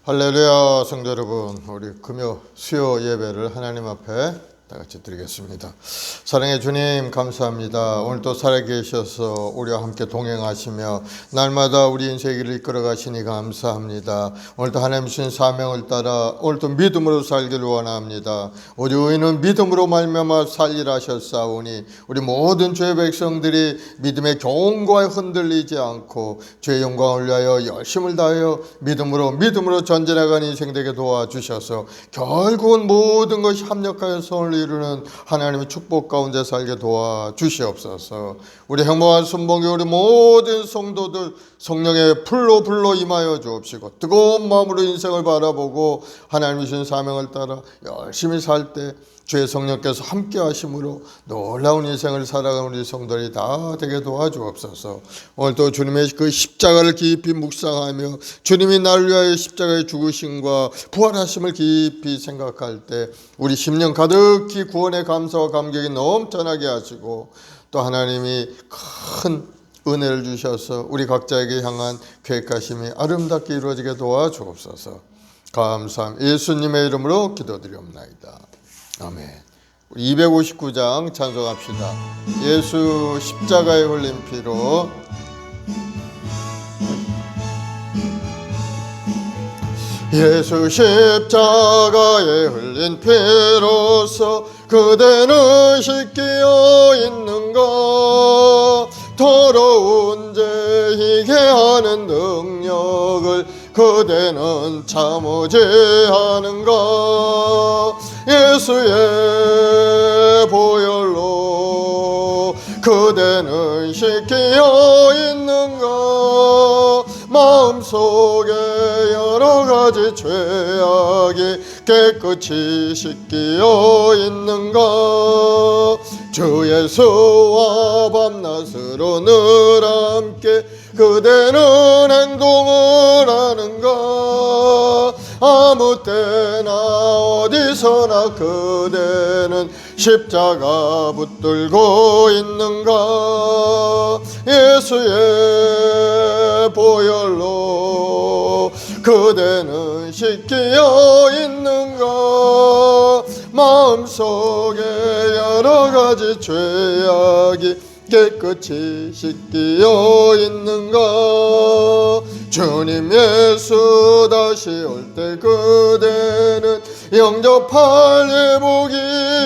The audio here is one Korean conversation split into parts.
할렐루야. 성도 여러분, 우리 금요 수요 예배를 하나님 앞에 다 같이 드리겠습니다. 사랑의 주님, 감사합니다. 오늘도 살아계셔서 우리와 함께 동행하시며 날마다 우리 인생을 이끌어 가시니 감사합니다. 오늘도 하나님 주신 사명을 따라 오늘도 믿음으로 살기를 원합니다. 우리 의인은 믿음으로 말미암아 살리라 하셨사오니 우리 모든 주의 백성들이 믿음의 교훈과에 흔들리지 않고 주의 영광을 위하여 열심을 다하여 믿음으로 전진해가는 인생 되게 도와주셔서 결국은 모든 것이 합력하여 선을 이루는 하나님의 축복 가운데 살게 도와주시옵소서. 우리 행복한 순복이 우리 모든 성도들 성령의 불로 임하여 주옵시고 뜨거운 마음으로 인생을 바라보고 하나님이 주신 사명을 따라 열심히 살 때 주의 성령께서 함께 하심으로 놀라운 인생을 살아가는 우리 성도들이 다 되게 도와주옵소서. 오늘도 주님의 그 십자가를 깊이 묵상하며 주님이 나를 위하여 십자가의 죽으심과 부활하심을 깊이 생각할 때 우리 심령 가득히 구원의 감사와 감격이 넘쳐나게 하시고 또 하나님이 큰 은혜를 주셔서 우리 각자에게 향한 계획하심이 아름답게 이루어지게 도와주옵소서. 감사합니다. 예수님의 이름으로 기도드리옵나이다. 아멘. 우리 259장 찬송합시다. 예수 십자가에 흘린 피로. 예수 십자가에 흘린 피로서 그대는 씻기어 있는가. 더러운 죄 희게 하는 능력을 그대는 참으지 않은가. 예수의 보혈로 그대는 씻기어 있는가. 마음속에 여러 가지 죄악이 깨끗이 씻기어 있는가. 주 예수와 밤낮으로 늘 함께 그대는 행동을 하는가. 아무 때나 어디서나 그대는 십자가 붙들고 있는가. 예수의 보혈로 그대는 씻기어 있는가. 마음속에 여러 가지 죄악이 깨끗이 씻기어 있는가. 주님 예수 다시 올 때 그대는 영접할 예복이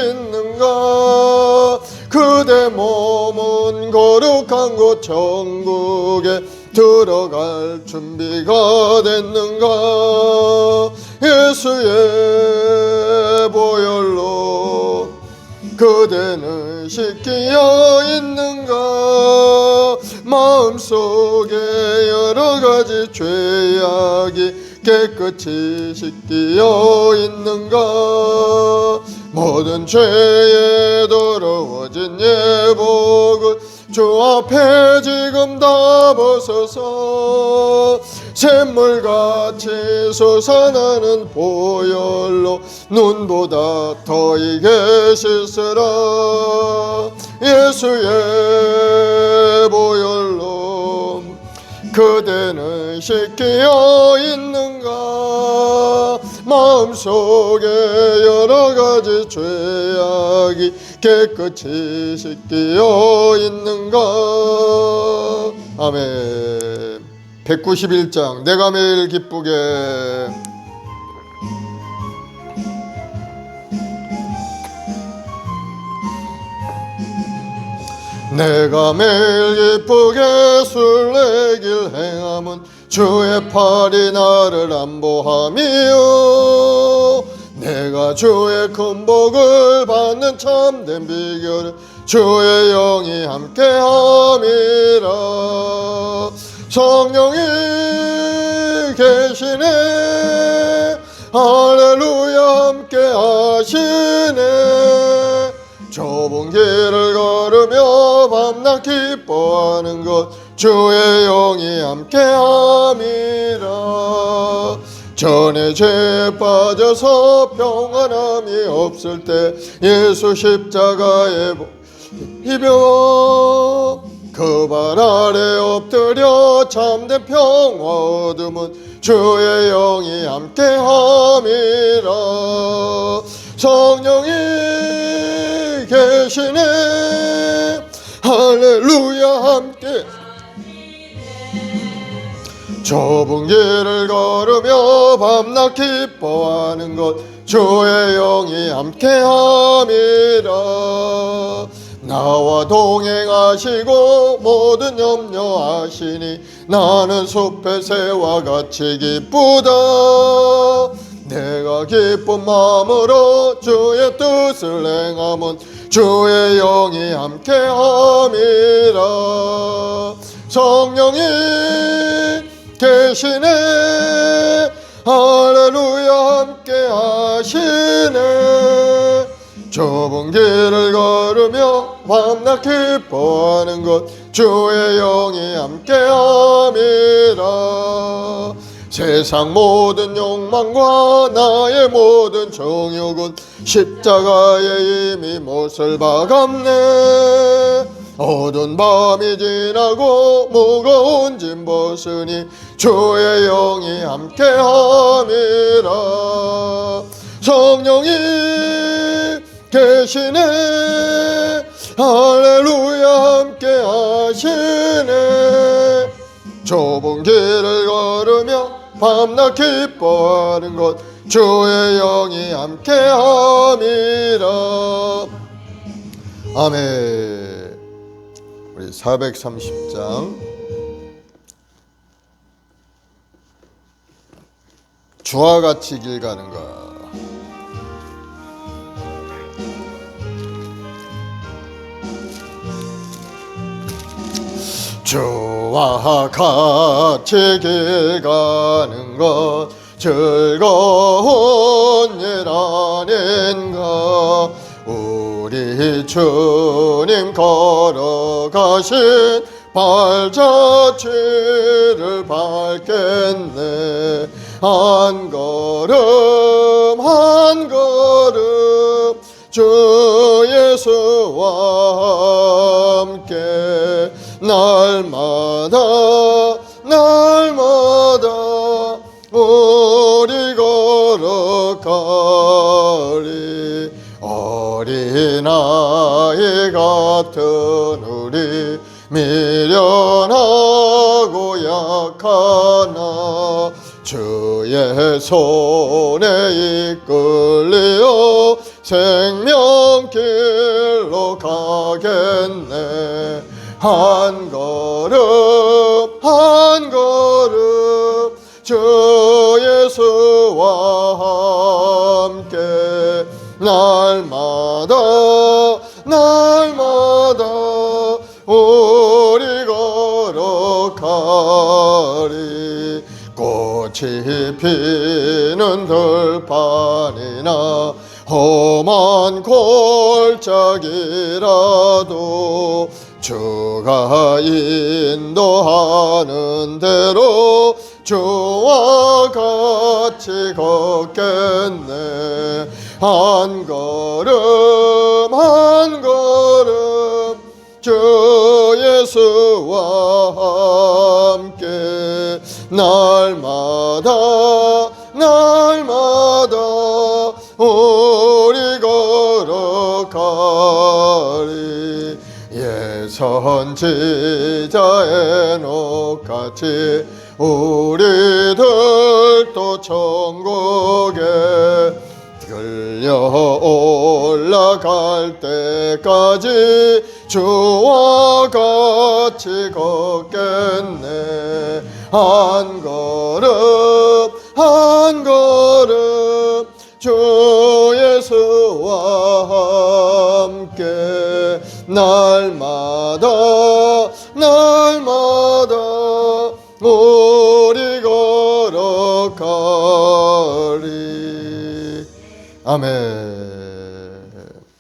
있는가. 그대 몸은 거룩한 곳 천국에 들어갈 준비가 됐는가. 예수의 보혈로 그대는 씻기어 있는가. 마음속에 여러 가지 죄악이 깨끗이 씻기어 있는가. 모든 죄에 더러워진 예복을 주 앞에 지금 다 벗어서 샘물같이 솟아나는 보혈로 눈보다 더 이게 씻으라. 예수의 보혈로 그대는 씻기어 있는가. 마음속에 여러 가지 죄악이 깨끗이 씻기어 있는가. 아멘. 191장 내가 매일 기쁘게. 내가 매일 기쁘게 술래길 행함은 주의 팔이 나를 안보함이요. 내가 주의 큰 복을 받는 참된 비결은 주의 영이 함께함이라. 성령이 계시네. 할렐루야 함께 하시네. 좁은 길을 걸으며 밤낮 기뻐하는 것 주의 영이 함께함이라. 전에 죄에 빠져서 평안함이 없을 때 예수 십자가에 입어 그 발 아래 엎드려 참된 평화 얻음은 주의 영이 함께함이라. 성령이 계시네 할렐루야 함께. 좁은 길을 걸으며 밤낮 기뻐하는 것 주의 영이 함께함이라. 나와 동행하시고 모든 염려하시니 나는 숲의 새와 같이 기쁘다. 내가 기쁜 마음으로 주의 뜻을 행함은 주의 영이 함께함이라. 성령이 계시네 할렐루야 함께 하시네. 좁은 길을 걸으며 밤낮 기뻐하는 것 주의 영이 함께함이라. 세상 모든 욕망과 나의 모든 정욕은 십자가에 이미 못을 박았네. 어두운 밤이 지나고 무거운 짐 벗으니 주의 영이 함께함이라. 성령이 계시네 할렐루야 함께 하시네. 좁은 길을 걸으며 밤낮 기뻐하는 것 주의 영이 함께함이라. 아멘. 우리 430장 주와 같이 길 가는가. 주와 같이 길 가는 것 즐거운 일 아닌가. 우리 주님 걸어가신 발자취를 밟겠네. 한 걸음 한 걸음 주 예수와 함께 날마다 날마다 우리 걸어가리. 어린아이 같은 우리 미련하고 약하나 주의 손에 이끌려 생명길로 가겠네. 한 걸음 한 걸음 주 예수와 함께 날마다 날마다 우리 걸어가리. 꽃이 피는 들판이나 험한 골짜기라도 주가 인도하는 대로 주와 같이 걷겠네. 한 걸음 한 걸음 주 예수와 함께 날마다 날마다 우리 걸어가리. 예선지자의 녹같이 우리들도 천국에 끌려 올라갈 때까지 주와 같이 걷겠네. 한 걸음 한 걸음 주 예수와 함께 날마다 날마다 우리 걸어가리. 아멘.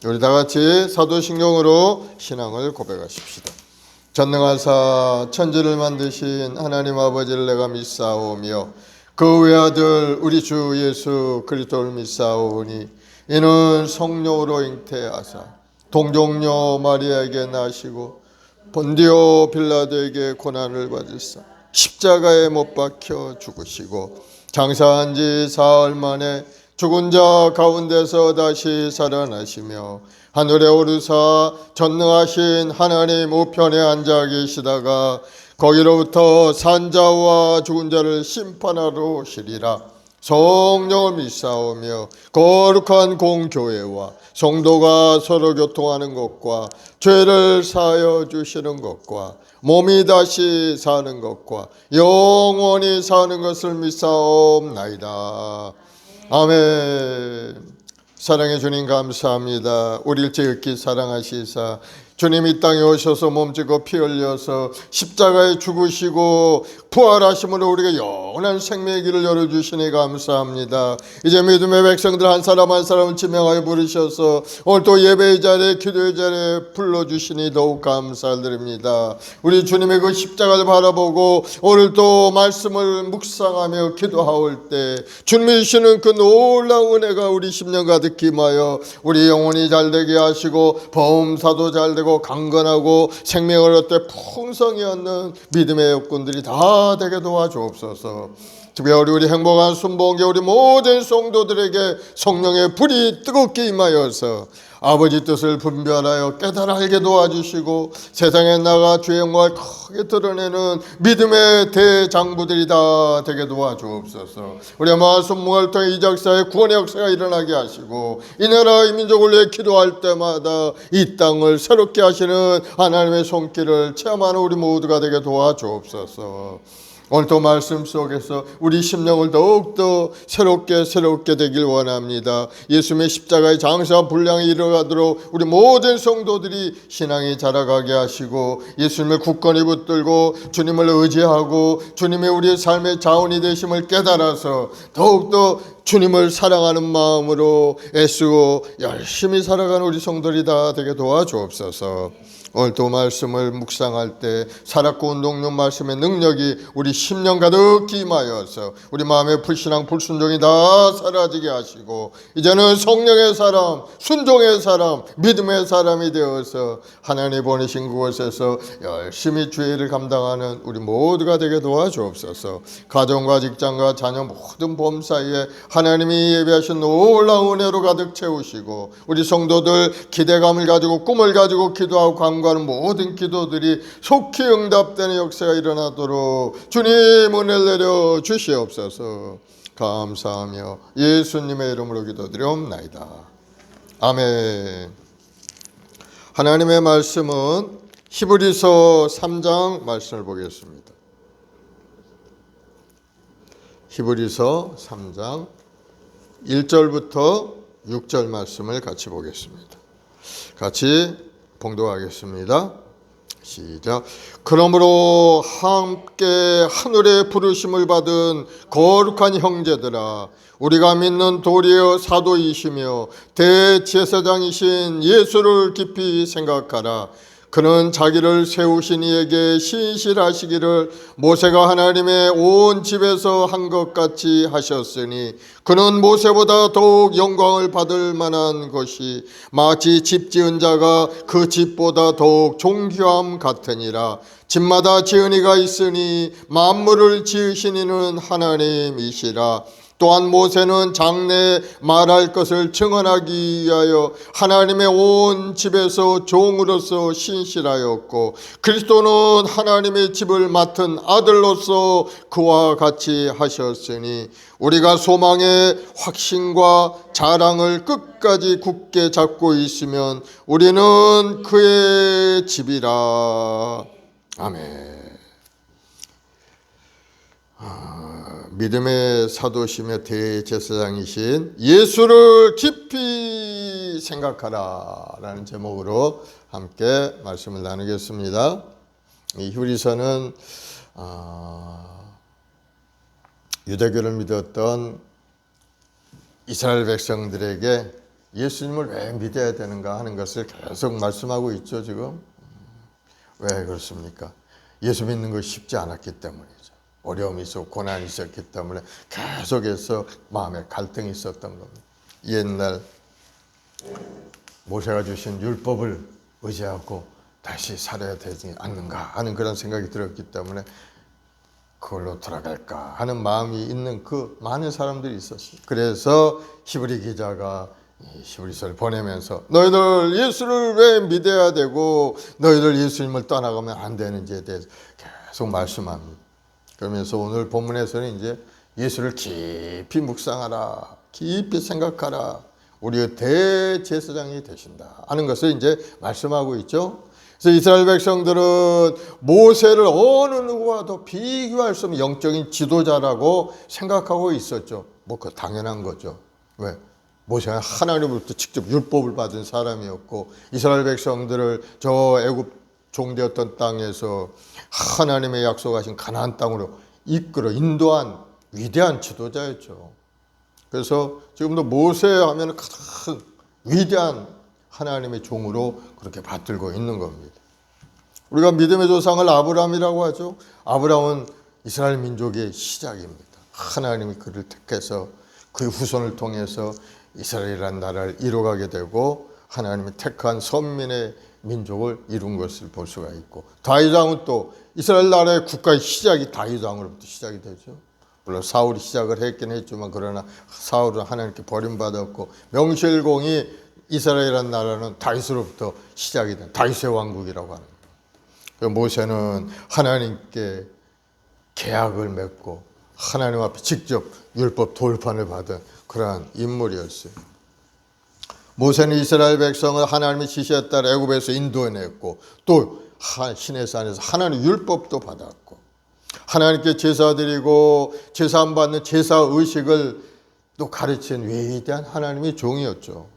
우리 다 같이 사도신경으로 신앙을 고백하십시다. 전능하사 천지를 만드신 하나님 아버지를 내가 믿사오며 그 외아들 우리 주 예수 그리스도를 믿사오니 이는 성령으로 잉태하사 동정녀 마리아에게 나시고 본디오 빌라도에게 고난을 받으사 십자가에 못 박혀 죽으시고 장사한 지 사흘 만에 죽은 자 가운데서 다시 살아나시며 하늘에 오르사 전능하신 하나님 우편에 앉아 계시다가 거기로부터 산자와 죽은 자를 심판하러 오시리라. 성령을 믿사오며 거룩한 공교회와 성도가 서로 교통하는 것과 죄를 사하여 주시는 것과 몸이 다시 사는 것과 영원히 사는 것을 믿사옵나이다. 아멘. 사랑의 주님 감사합니다. 우리를 지극히 사랑하시사 주님 이 땅에 오셔서 몸지고 피 흘려서 십자가에 죽으시고 부활하심으로 우리가 영원한 생명의 길을 열어주시니 감사합니다. 이제 믿음의 백성들 한 사람 한 사람을 지명하여 부르셔서 오늘 또 예배의 자리에 기도의 자리에 불러주시니 더욱 감사드립니다. 우리 주님의 그 십자가를 바라보고 오늘 또 말씀을 묵상하며 기도하올 때 주님이 주시는 그 놀라운 은혜가 우리 심령 가득 임하여 우리 영혼이 잘되게 하시고 범사도 잘되고 강건하고 생명을 얻되 풍성히 얻는 믿음의 욕군들이 다 되게 도와주옵소서. 특별히 우리 행복한 순복에 우리 모든 성도들에게 성령의 불이 뜨겁게 임하여서 아버지 뜻을 분별하여 깨달아 알게 도와주시고 세상에 나가 주의 영광을 크게 드러내는 믿음의 대장부들이 다 되게 도와주옵소서. 우리 마을 순복을 통해 이 역사에 구원의 역사가 일어나게 하시고 이 나라 이 민족을 위해 기도할 때마다 이 땅을 새롭게 하시는 하나님의 손길을 체험하는 우리 모두가 되게 도와주옵소서. 오늘 또 말씀 속에서 우리 심령을 더욱더 새롭게 되길 원합니다. 예수님의 십자가의 장사 분량이 이뤄가도록 우리 모든 성도들이 신앙이 자라가게 하시고 예수님을 굳건히 붙들고 주님을 의지하고 주님의 우리의 삶의 자원이 되심을 깨달아서 더욱더 주님을 사랑하는 마음으로 애쓰고 열심히 살아가는 우리 성도들이 다 되게 도와주옵소서. 오늘 또 말씀을 묵상할 때 살았고 운동용 말씀의 능력이 우리 심령 가득히 임하여서 우리 마음의 불신앙 불순종이 다 사라지게 하시고 이제는 성령의 사람, 순종의 사람, 믿음의 사람이 되어서 하나님 보내신 그곳에서 열심히 주의 일을 감당하는 우리 모두가 되게 도와주옵소서. 가정과 직장과 자녀 모든 범사이에 하나님이 예비하신 놀라운 은혜로 가득 채우시고 우리 성도들 기대감을 가지고 꿈을 가지고 기도하고 하는 모든 기도들이 속히 응답되는 역사가 일어나도록 주님 은혜를 내려 주시옵소서. 감사하며 예수님의 이름으로 기도드리옵나이다. 아멘. 하나님의 말씀은 히브리서 3장 말씀을 보겠습니다. 히브리서 3장 1절부터 6절 말씀을 같이 보겠습니다. 같이 봉독하겠습니다. 시작. 그러므로 함께 하늘의 부르심을 받은 거룩한 형제들아, 우리가 믿는 도리어 사도이시며 대제사장이신 예수를 깊이 생각하라. 그는 자기를 세우신 이에게 신실하시기를 모세가 하나님의 온 집에서 한 것 같이 하셨으니 그는 모세보다 더욱 영광을 받을 만한 것이 마치 집 지은 자가 그 집보다 더욱 존귀함 같으니라. 집마다 지은 이가 있으니 만물을 지으신 이는 하나님이시라. 또한 모세는 장래 말할 것을 증언하기 위하여 하나님의 온 집에서 종으로서 신실하였고 그리스도는 하나님의 집을 맡은 아들로서 그와 같이 하셨으니 우리가 소망의 확신과 자랑을 끝까지 굳게 잡고 있으면 우리는 그의 집이라. 아멘. 믿음의 사도시며 대제사장이신 예수를 깊이 생각하라 라는 제목으로 함께 말씀을 나누겠습니다. 이 히브리서는 유대교를 믿었던 이스라엘 백성들에게 예수님을 왜 믿어야 되는가 하는 것을 계속 말씀하고 있죠. 지금 왜 그렇습니까? 예수 믿는 것이 쉽지 않았기 때문이죠. 어려움이 있었고 고난이 있었기 때문에 계속해서 마음에 갈등이 있었던 겁니다. 옛날 모세가 주신 율법을 의지하고 다시 살아야 되지 않는가 하는 그런 생각이 들었기 때문에 그걸로 돌아갈까 하는 마음이 있는 그 많은 사람들이 있었어요. 그래서 히브리 기자가 히브리서를 보내면서 너희들 예수를 왜 믿어야 되고 너희들 예수님을 떠나가면 안 되는지에 대해서 계속 말씀합니다. 그러면서 오늘 본문에서는 이제 예수를 깊이 묵상하라, 깊이 생각하라, 우리의 대제사장이 되신다 하는 것을 이제 말씀하고 있죠. 그래서 이스라엘 백성들은 모세를 어느 누구와도 비교할 수 없는 영적인 지도자라고 생각하고 있었죠. 뭐 그 당연한 거죠. 왜? 모세는 하나님으로부터 직접 율법을 받은 사람이었고 이스라엘 백성들을 저 애굽 종되었던 땅에서 하나님의 약속하신 가나안 땅으로 이끌어 인도한 위대한 지도자였죠. 그래서 지금도 모세 하면 가장 위대한 하나님의 종으로 그렇게 받들고 있는 겁니다. 우리가 믿음의 조상을 아브라함이라고 하죠. 아브라함은 이스라엘 민족의 시작입니다. 하나님이 그를 택해서 그 후손을 통해서 이스라엘이라는 나라를 이루어가게 되고 하나님이 택한 선민의 민족을 이룬 것을 볼 수가 있고, 다윗 왕은 또 이스라엘 나라의 국가의 시작이 다윗 왕으로부터 시작이 되죠. 물론 사울이 시작을 했긴 했지만 그러나 사울은 하나님께 버림받았고 명실공히 이스라엘이라는 나라는 다윗으로부터 시작이 된 다윗의 왕국이라고 하는 거예요. 모세는 하나님께 계약을 맺고 하나님 앞에 직접 율법 돌판을 받은 그러한 인물이었어요. 모세는 이스라엘 백성을 하나님의 지시에 따라 애굽에서 인도해냈고 또 시내산에서 하나님의 율법도 받았고 하나님께 제사드리고 제사 안 받는 제사의식을 또 가르친 위대한 하나님의 종이었죠.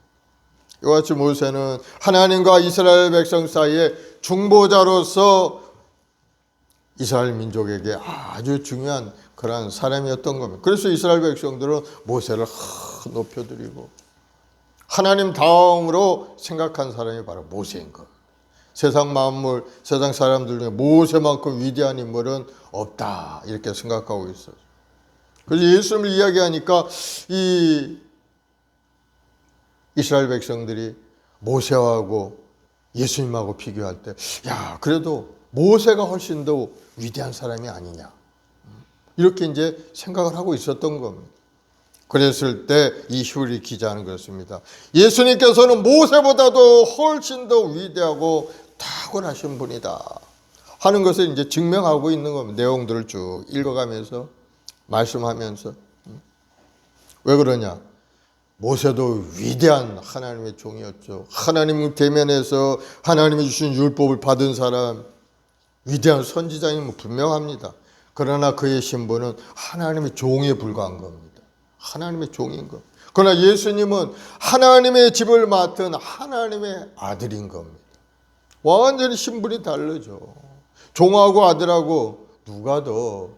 이와 같이 모세는 하나님과 이스라엘 백성 사이에 중보자로서 이스라엘 민족에게 아주 중요한 그러한 사람이었던 겁니다. 그래서 이스라엘 백성들은 모세를 높여드리고 하나님 다음으로 생각한 사람이 바로 모세인 것. 세상 만물, 세상 사람들 중에 모세만큼 위대한 인물은 없다 이렇게 생각하고 있어요. 그래서 예수님을 이야기하니까 이 이스라엘 백성들이 모세하고 예수님하고 비교할 때, 야, 그래도 모세가 훨씬 더 위대한 사람이 아니냐. 이렇게 이제 생각을 하고 있었던 겁니다. 그랬을 때 이 히브리 기자는 그렇습니다. 예수님께서는 모세보다도 훨씬 더 위대하고 탁월하신 분이다 하는 것을 이제 증명하고 있는 겁니다. 내용들을 쭉 읽어가면서 말씀하면서. 왜 그러냐? 모세도 위대한 하나님의 종이었죠. 하나님 대면에서 하나님이 주신 율법을 받은 사람, 위대한 선지자임은 분명합니다. 그러나 그의 신분은 하나님의 종에 불과한 겁니다. 하나님의 종인 것. 그러나 예수님은 하나님의 집을 맡은 하나님의 아들인 겁니다. 완전히 신분이 다르죠. 종하고 아들하고 누가 더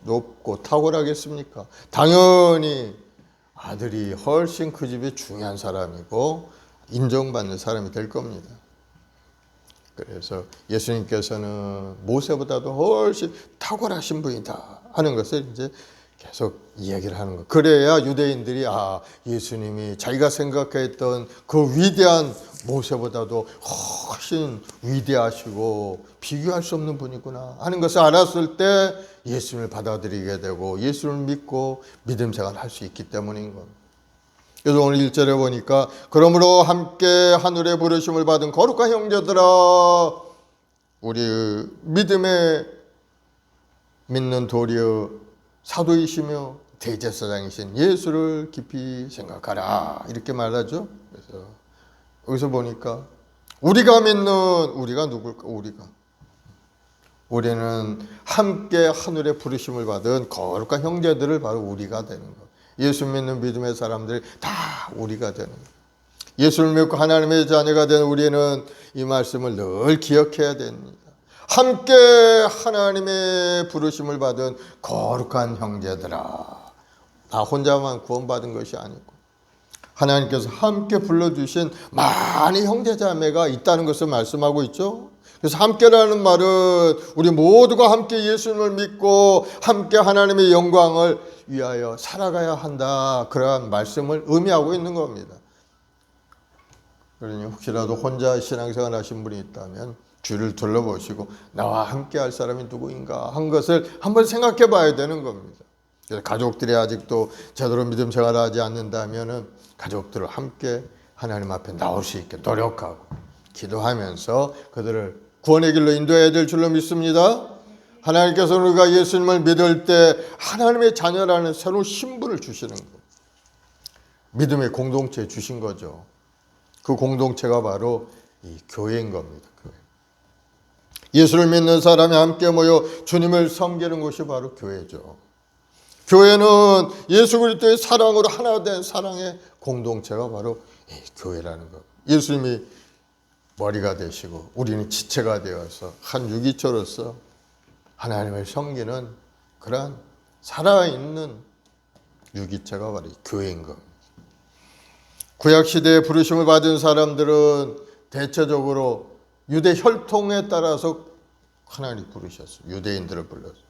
높고 탁월하겠습니까? 당연히 아들이 훨씬 그 집의 중요한 사람이고 인정받는 사람이 될 겁니다. 그래서 예수님께서는 모세보다도 훨씬 탁월하신 분이다 하는 것을 이제 계속 이야기를 하는 거. 그래야 유대인들이 예수님이 자기가 생각했던 그 위대한 모세보다도 훨씬 위대하시고 비교할 수 없는 분이구나 하는 것을 알았을 때 예수님을 받아들이게 되고 예수님을 믿고 믿음 생활을 할 수 있기 때문인 겁니다. 그래서 오늘 1절에 보니까 그러므로 함께 하늘의 부르심을 받은 거룩한 형제들아, 우리 믿음에 믿는 도리어 사도이시며 대제사장이신 예수를 깊이 생각하라 이렇게 말하죠. 그래서 여기서 보니까 우리가 믿는, 우리가 누굴까? 우리는 함께 하늘의 부르심을 받은 거룩한 형제들을 바로 우리가 되는 것. 예수 믿는 믿음의 사람들이 다 우리가 되는 것. 예수를 믿고 하나님의 자녀가 된 우리는 이 말씀을 늘 기억해야 됩니다. 함께 하나님의 부르심을 받은 거룩한 형제들아. 나 혼자만 구원받은 것이 아니고 하나님께서 함께 불러주신 많은 형제자매가 있다는 것을 말씀하고 있죠. 그래서 함께라는 말은 우리 모두가 함께 예수님을 믿고 함께 하나님의 영광을 위하여 살아가야 한다, 그러한 말씀을 의미하고 있는 겁니다. 그러니 혹시라도 혼자 신앙생활 하신 분이 있다면 주위를 둘러보시고 나와 함께 할 사람이 누구인가 한 것을 한번 생각해 봐야 되는 겁니다. 그래서 가족들이 아직도 제대로 믿음 생활을 하지 않는다면 가족들을 함께 하나님 앞에 나올 수 있게 노력하고 기도하면서 그들을 구원의 길로 인도해야 될 줄로 믿습니다. 하나님께서 우리가 예수님을 믿을 때 하나님의 자녀라는 새로운 신분을 주시는 거예요. 믿음의 공동체에 주신 거죠. 그 공동체가 바로 이 교회인 겁니다. 교회. 예수를 믿는 사람이 함께 모여 주님을 섬기는 곳이 바로 교회죠. 교회는 예수 그리스도의 사랑으로 하나 된 사랑의 공동체가 바로 이 교회라는 것. 예수님이 머리가 되시고 우리는 지체가 되어서 한 유기체로서 하나님을 섬기는 그러한 살아있는 유기체가 바로 교회인 겁니다. 구약시대에 부르심을 받은 사람들은 대체적으로 유대 혈통에 따라서 하나님 부르셨어요. 유대인들을 불렀어요.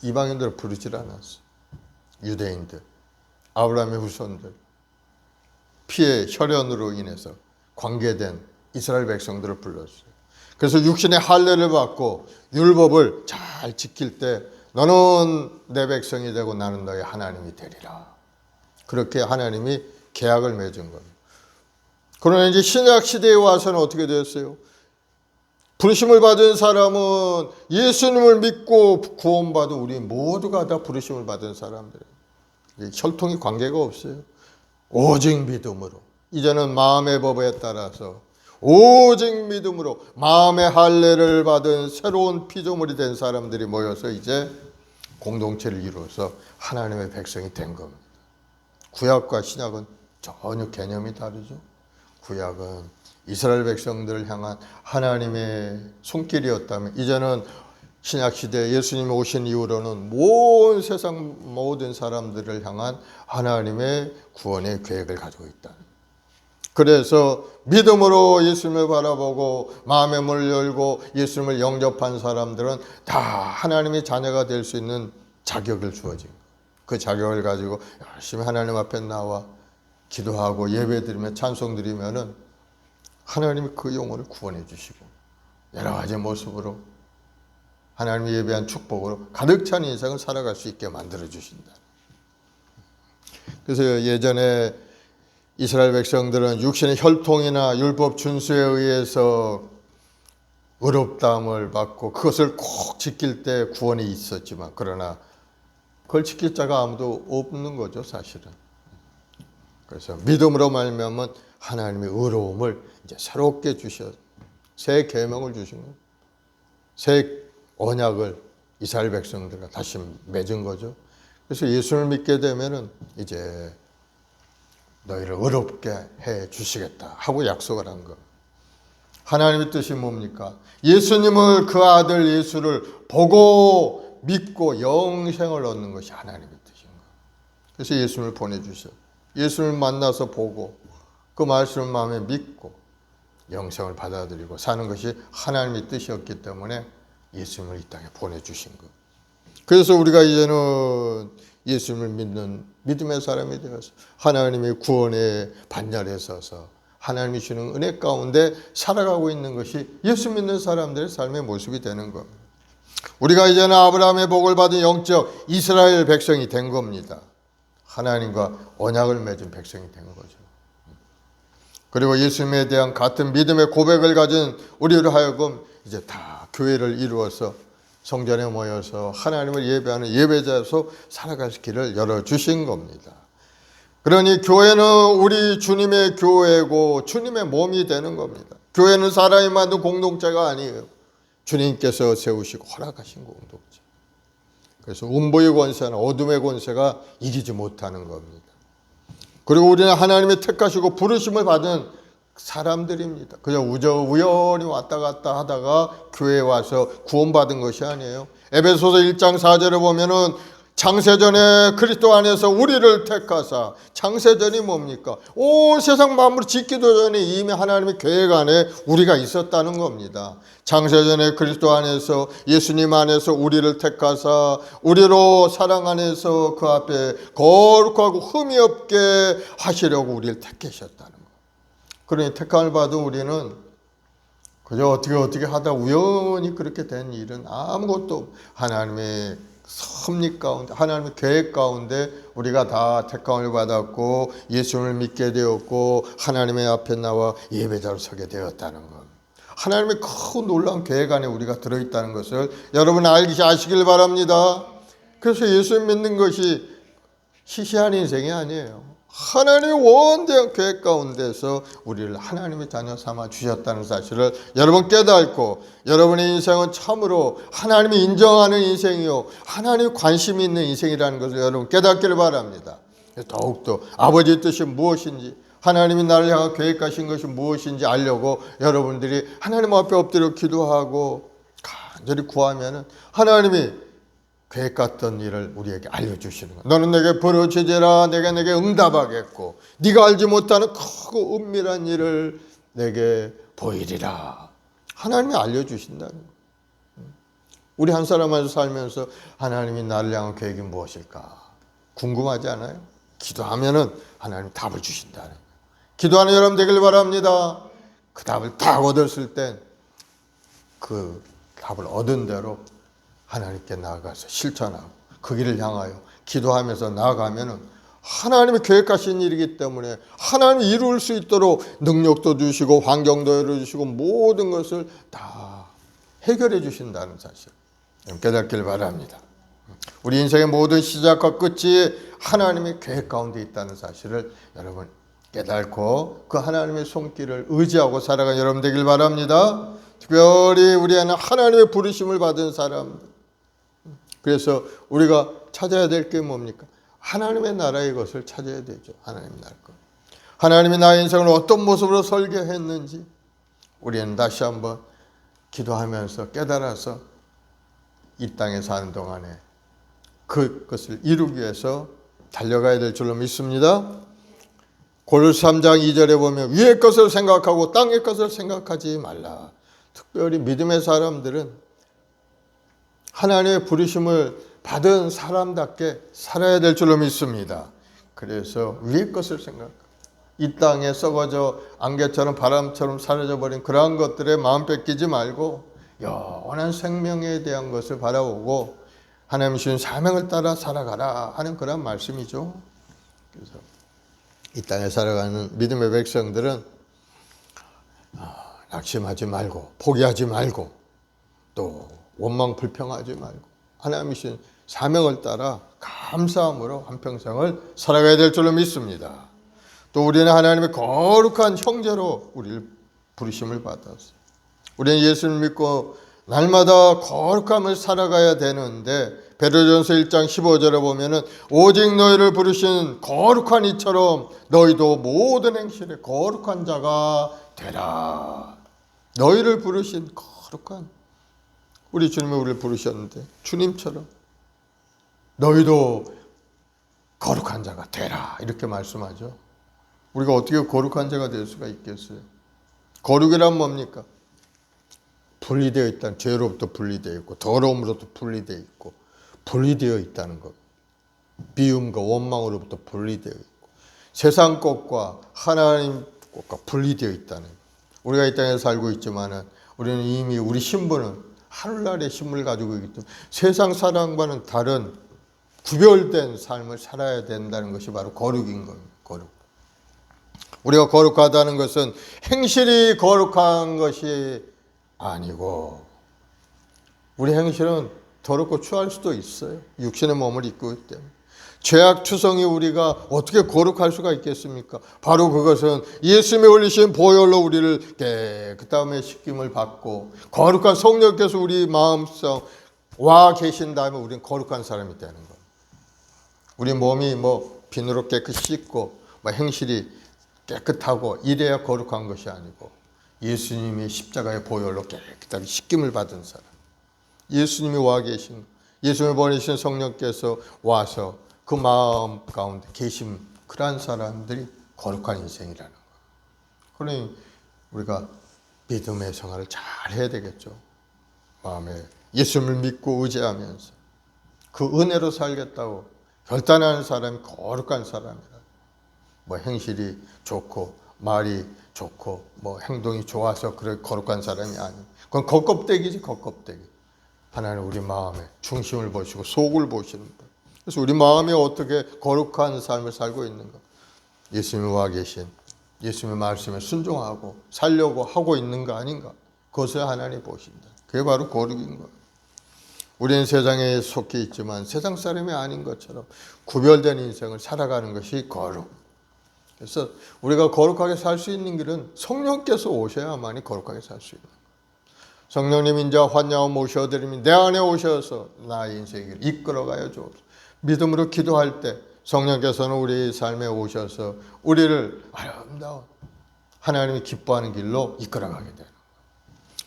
이방인들을 부르질 않았어요. 유대인들, 아브라함의 후손들, 피의 혈연으로 인해서 관계된 이스라엘 백성들을 불렀어요. 그래서 육신의 할례를 받고 율법을 잘 지킬 때 너는 내 백성이 되고 나는 너의 하나님이 되리라. 그렇게 하나님이 계약을 맺은 겁니다. 그러나 이제 신약 시대에 와서는 어떻게 되었어요? 부르심을 받은 사람은 예수님을 믿고 구원받은 우리 모두가 다 부르심을 받은 사람들이에요. 혈통이 관계가 없어요. 오직 믿음으로. 이제는 마음의 법에 따라서 오직 믿음으로 마음의 할례를 받은 새로운 피조물이 된 사람들이 모여서 이제 공동체를 이루어서 하나님의 백성이 된 겁니다. 구약과 신약은 전혀 개념이 다르죠. 구약은 이스라엘 백성들을 향한 하나님의 손길이었다면 이제는 신약시대 예수님이 오신 이후로는 온 세상 모든 사람들을 향한 하나님의 구원의 계획을 가지고 있다. 그래서 믿음으로 예수님을 바라보고 마음의 문을 열고 예수님을 영접한 사람들은 다 하나님의 자녀가 될 수 있는 자격을 주어진 거예요. 그 자격을 가지고 열심히 하나님 앞에 나와 기도하고 예배드리며 찬송드리면은 하나님이 그 영혼을 구원해 주시고 여러 가지 모습으로 하나님이 예배한 축복으로 가득 찬 인생을 살아갈 수 있게 만들어 주신다. 그래서 예전에 이스라엘 백성들은 육신의 혈통이나 율법 준수에 의해서 의롭다함을 받고 그것을 꼭 지킬 때 구원이 있었지만 그러나 그걸 지킬 자가 아무도 없는 거죠, 사실은. 그래서 믿음으로 말미암아 하나님의 의로움을 이제 새롭게 주셔 새 계명을 주신 거예요. 새 언약을 이스라엘 백성들과 다시 맺은 거죠. 그래서 예수를 믿게 되면은 이제 너희를 의롭게 해 주시겠다 하고 약속을 한 거. 하나님의 뜻이 뭡니까? 예수님을 그 아들 예수를 보고 믿고 영생을 얻는 것이 하나님의 뜻인 거. 그래서 예수님을 보내주셔. 예수님을 만나서 보고 그 말씀을 마음에 믿고 영생을 받아들이고 사는 것이 하나님의 뜻이었기 때문에 예수님을 이 땅에 보내주신 것. 그래서 우리가 이제는 예수님을 믿는 믿음의 사람이 되어서 하나님의 구원의 반열에 서서 하나님이 주는 은혜 가운데 살아가고 있는 것이 예수 믿는 사람들의 삶의 모습이 되는 겁니다. 우리가 이제는 아브라함의 복을 받은 영적 이스라엘 백성이 된 겁니다. 하나님과 언약을 맺은 백성이 된 거죠. 그리고 예수님에 대한 같은 믿음의 고백을 가진 우리로 하여금 이제 다 교회를 이루어서 성전에 모여서 하나님을 예배하는 예배자로서 살아갈 길을 열어주신 겁니다. 그러니 교회는 우리 주님의 교회고 주님의 몸이 되는 겁니다. 교회는 사람이 만든 공동체가 아니에요. 주님께서 세우시고 허락하신 공동체. 그래서 음부의 권세나 어둠의 권세가 이기지 못하는 겁니다. 그리고 우리는 하나님의 택하시고 부르심을 받은 사람들입니다. 그냥 우연히 왔다 갔다 하다가 교회에 와서 구원받은 것이 아니에요. 에베소서 1장 4절에 보면은 창세전에 그리스도 안에서 우리를 택하사, 창세전이 뭡니까? 온 세상 만물을 짓기도 전에 이미 하나님의 계획 안에 우리가 있었다는 겁니다. 창세전에 그리스도 안에서 예수님 안에서 우리를 택하사 우리로 사랑 안에서 그 앞에 거룩하고 흠이 없게 하시려고 우리를 택하셨다는 것. 그러니 택함을 받은 우리는 그저 어떻게 하다 우연히 그렇게 된 일은 아무것도 하나님의 섭리 가운데, 하나님의 계획 가운데 우리가 다 택함을 받았고 예수를 믿게 되었고 하나님의 앞에 나와 예배자로 서게 되었다는 것. 하나님의 큰 놀라운 계획 안에 우리가 들어있다는 것을 여러분 아시길 바랍니다. 그래서 예수 믿는 것이 시시한 인생이 아니에요. 하나님의 원대한 계획 가운데서 우리를 하나님의 자녀 삼아 주셨다는 사실을 여러분 깨닫고 여러분의 인생은 참으로 하나님이 인정하는 인생이요 하나님이 관심이 있는 인생이라는 것을 여러분 깨닫기를 바랍니다. 더욱더 아버지의 뜻이 무엇인지 하나님이 나를 향한 계획하신 것이 무엇인지 알려고 여러분들이 하나님 앞에 엎드려 기도하고 간절히 구하면은 하나님이 계획 같던 일을 우리에게 알려주시는 거예요. 너는 내게 부르짖으라 내가 내게 응답하겠고 네가 알지 못하는 크고 은밀한 일을 내게 보이리라. 하나님이 알려주신다는 거예요. 우리 한 사람마저 살면서 하나님이 나를 향한 계획이 무엇일까 궁금하지 않아요? 기도하면은 하나님 답을 주신다는 거예요. 기도하는 여러분 되길 바랍니다. 그 답을 딱 얻었을 땐 그 답을 얻은 대로 하나님께 나아가서 실천하고 그 길을 향하여 기도하면서 나아가면은 하나님이 계획하신 일이기 때문에 하나님이 이룰 수 있도록 능력도 주시고 환경도 열어주시고 모든 것을 다 해결해 주신다는 사실 깨닫길 바랍니다. 우리 인생의 모든 시작과 끝이 하나님의 계획 가운데 있다는 사실을 여러분 깨닫고 그 하나님의 손길을 의지하고 살아가는 여러분 되길 바랍니다. 특별히 우리 안에 하나님의 부르심을 받은 사람들, 그래서 우리가 찾아야 될 게 뭡니까? 하나님의 나라의 것을 찾아야 되죠. 하나님의 나라 것. 하나님이 나의 인생을 어떤 모습으로 설계했는지 우리는 다시 한번 기도하면서 깨달아서 이 땅에 사는 동안에 그것을 이루기 위해서 달려가야 될 줄로 믿습니다. 골로새 3장 2절에 보면 위의 것을 생각하고 땅의 것을 생각하지 말라. 특별히 믿음의 사람들은 하나님의 부르심을 받은 사람답게 살아야 될 줄로 믿습니다. 그래서 위의 것을 생각하고 이 땅에 썩어져 안개처럼 바람처럼 사라져버린 그러한 것들에 마음 뺏기지 말고 영원한 생명에 대한 것을 바라보고 하나님 주신 사명을 따라 살아가라 하는 그런 말씀이죠. 그래서 이 땅에 살아가는 믿음의 백성들은 낙심하지 말고 포기하지 말고 또 원망 불평하지 말고 하나님이 주신 사명을 따라 감사함으로 한평생을 살아가야 될 줄로 믿습니다. 또 우리는 하나님의 거룩한 형제로 우리를 부르심을 받았어요. 우리는 예수를 믿고 날마다 거룩함을 살아가야 되는데 베드로전서 1장 15절에 보면은 오직 너희를 부르신 거룩한 이처럼 너희도 모든 행실에 거룩한 자가 되라. 너희를 부르신 거룩한 우리 주님이 우리를 부르셨는데 주님처럼 너희도 거룩한 자가 되라 이렇게 말씀하죠. 우리가 어떻게 거룩한 자가 될 수가 있겠어요? 거룩이란 뭡니까? 분리되어 있다는, 죄로부터 분리되어 있고 더러움으로부터 분리되어 있고 분리되어 있다는 것. 미움과 원망으로부터 분리되어 있고 세상 것과 하나님 것과 분리되어 있다는 것. 우리가 이 땅에 살고 있지만은 우리는 이미 우리 신분은 하늘나라의 신분을 가지고 있기 때문에 세상 사람과는 다른 구별된 삶을 살아야 된다는 것이 바로 거룩인 겁니다. 거룩. 우리가 거룩하다는 것은 행실이 거룩한 것이 아니고 우리 행실은 더럽고 추할 수도 있어요. 육신의 몸을 입고 있기 때문에. 죄악 투성이 우리가 어떻게 거룩할 수가 있겠습니까? 바로 그것은 예수님이 흘리신 보혈로 우리를 깨끗함의 씻김을 받고 거룩한 성령께서 우리 마음속 와 계신 다음에 우리는 거룩한 사람이 되는 거예요. 우리 몸이 비누로 깨끗이 씻고 행실이 깨끗하고 이래야 거룩한 것이 아니고 예수님이 십자가의 보혈로 깨끗하게 씻김을 받은 사람, 예수님이 와 계신, 예수님을 보내신 성령께서 와서 그 마음 가운데 계신 그러한 사람들이 거룩한 인생이라는 거예요. 그러니 우리가 믿음의 생활을 잘 해야 되겠죠. 마음에 예수님을 믿고 의지하면서 그 은혜로 살겠다고 결단하는 사람이 거룩한 사람이라. 행실이 좋고 말이 좋고 뭐 행동이 좋아서 그래 거룩한 사람이 아니에요. 그건 겉껍데기지, 겉껍데기. 하나님 우리 마음의 중심을 보시고 속을 보시는 분. 그래서 우리 마음이 어떻게 거룩한 삶을 살고 있는가? 예수님이 와 계신 예수님의 말씀에 순종하고 살려고 하고 있는가 아닌가? 그것을 하나님 보신다. 그게 바로 거룩인 거예요. 우리는 세상에 속해 있지만 세상 사람이 아닌 것처럼 구별된 인생을 살아가는 것이 거룩. 그래서 우리가 거룩하게 살 수 있는 길은 성령께서 오셔야만이 거룩하게 살 수 있는 거예요. 성령님 이제 환영을 모셔드리면 내 안에 오셔서 나의 인생을 이끌어가야 주옵소서. 믿음으로 기도할 때 성령께서는 우리 삶에 오셔서 우리를 아름다운 하나님이 기뻐하는 길로 이끌어가게 돼요.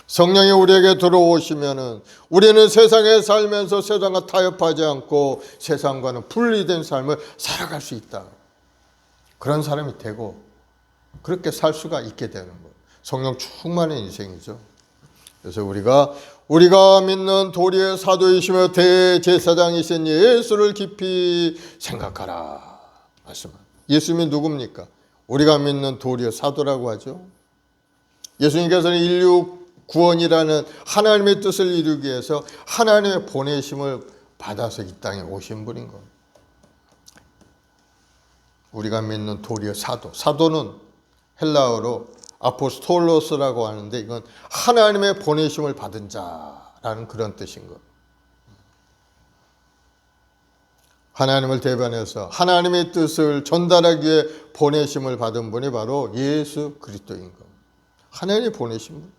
성령이 우리에게 들어오시면은 우리는 세상에 살면서 세상과 타협하지 않고 세상과는 분리된 삶을 살아갈 수 있다. 그런 사람이 되고 그렇게 살 수가 있게 되는 거예요. 성령 충만한 인생이죠. 그래서 우리가 믿는 도리의 사도이시며 대제사장이신 예수를 깊이 생각하라. 말씀합니다. 예수님이 누굽니까? 우리가 믿는 도리의 사도라고 하죠. 예수님께서는 인류 구원이라는 하나님의 뜻을 이루기 위해서 하나님의 보내심을 받아서 이 땅에 오신 분인 겁니다. 우리가 믿는 도리의 사도. 사도는 헬라어로 아포스톨로스라고 하는데 이건 하나님의 보내심을 받은 자라는 그런 뜻인 것. 하나님을 대변해서 하나님의 뜻을 전달하기 위해 보내심을 받은 분이 바로 예수 그리스도인 것. 하나님이 보내신 분.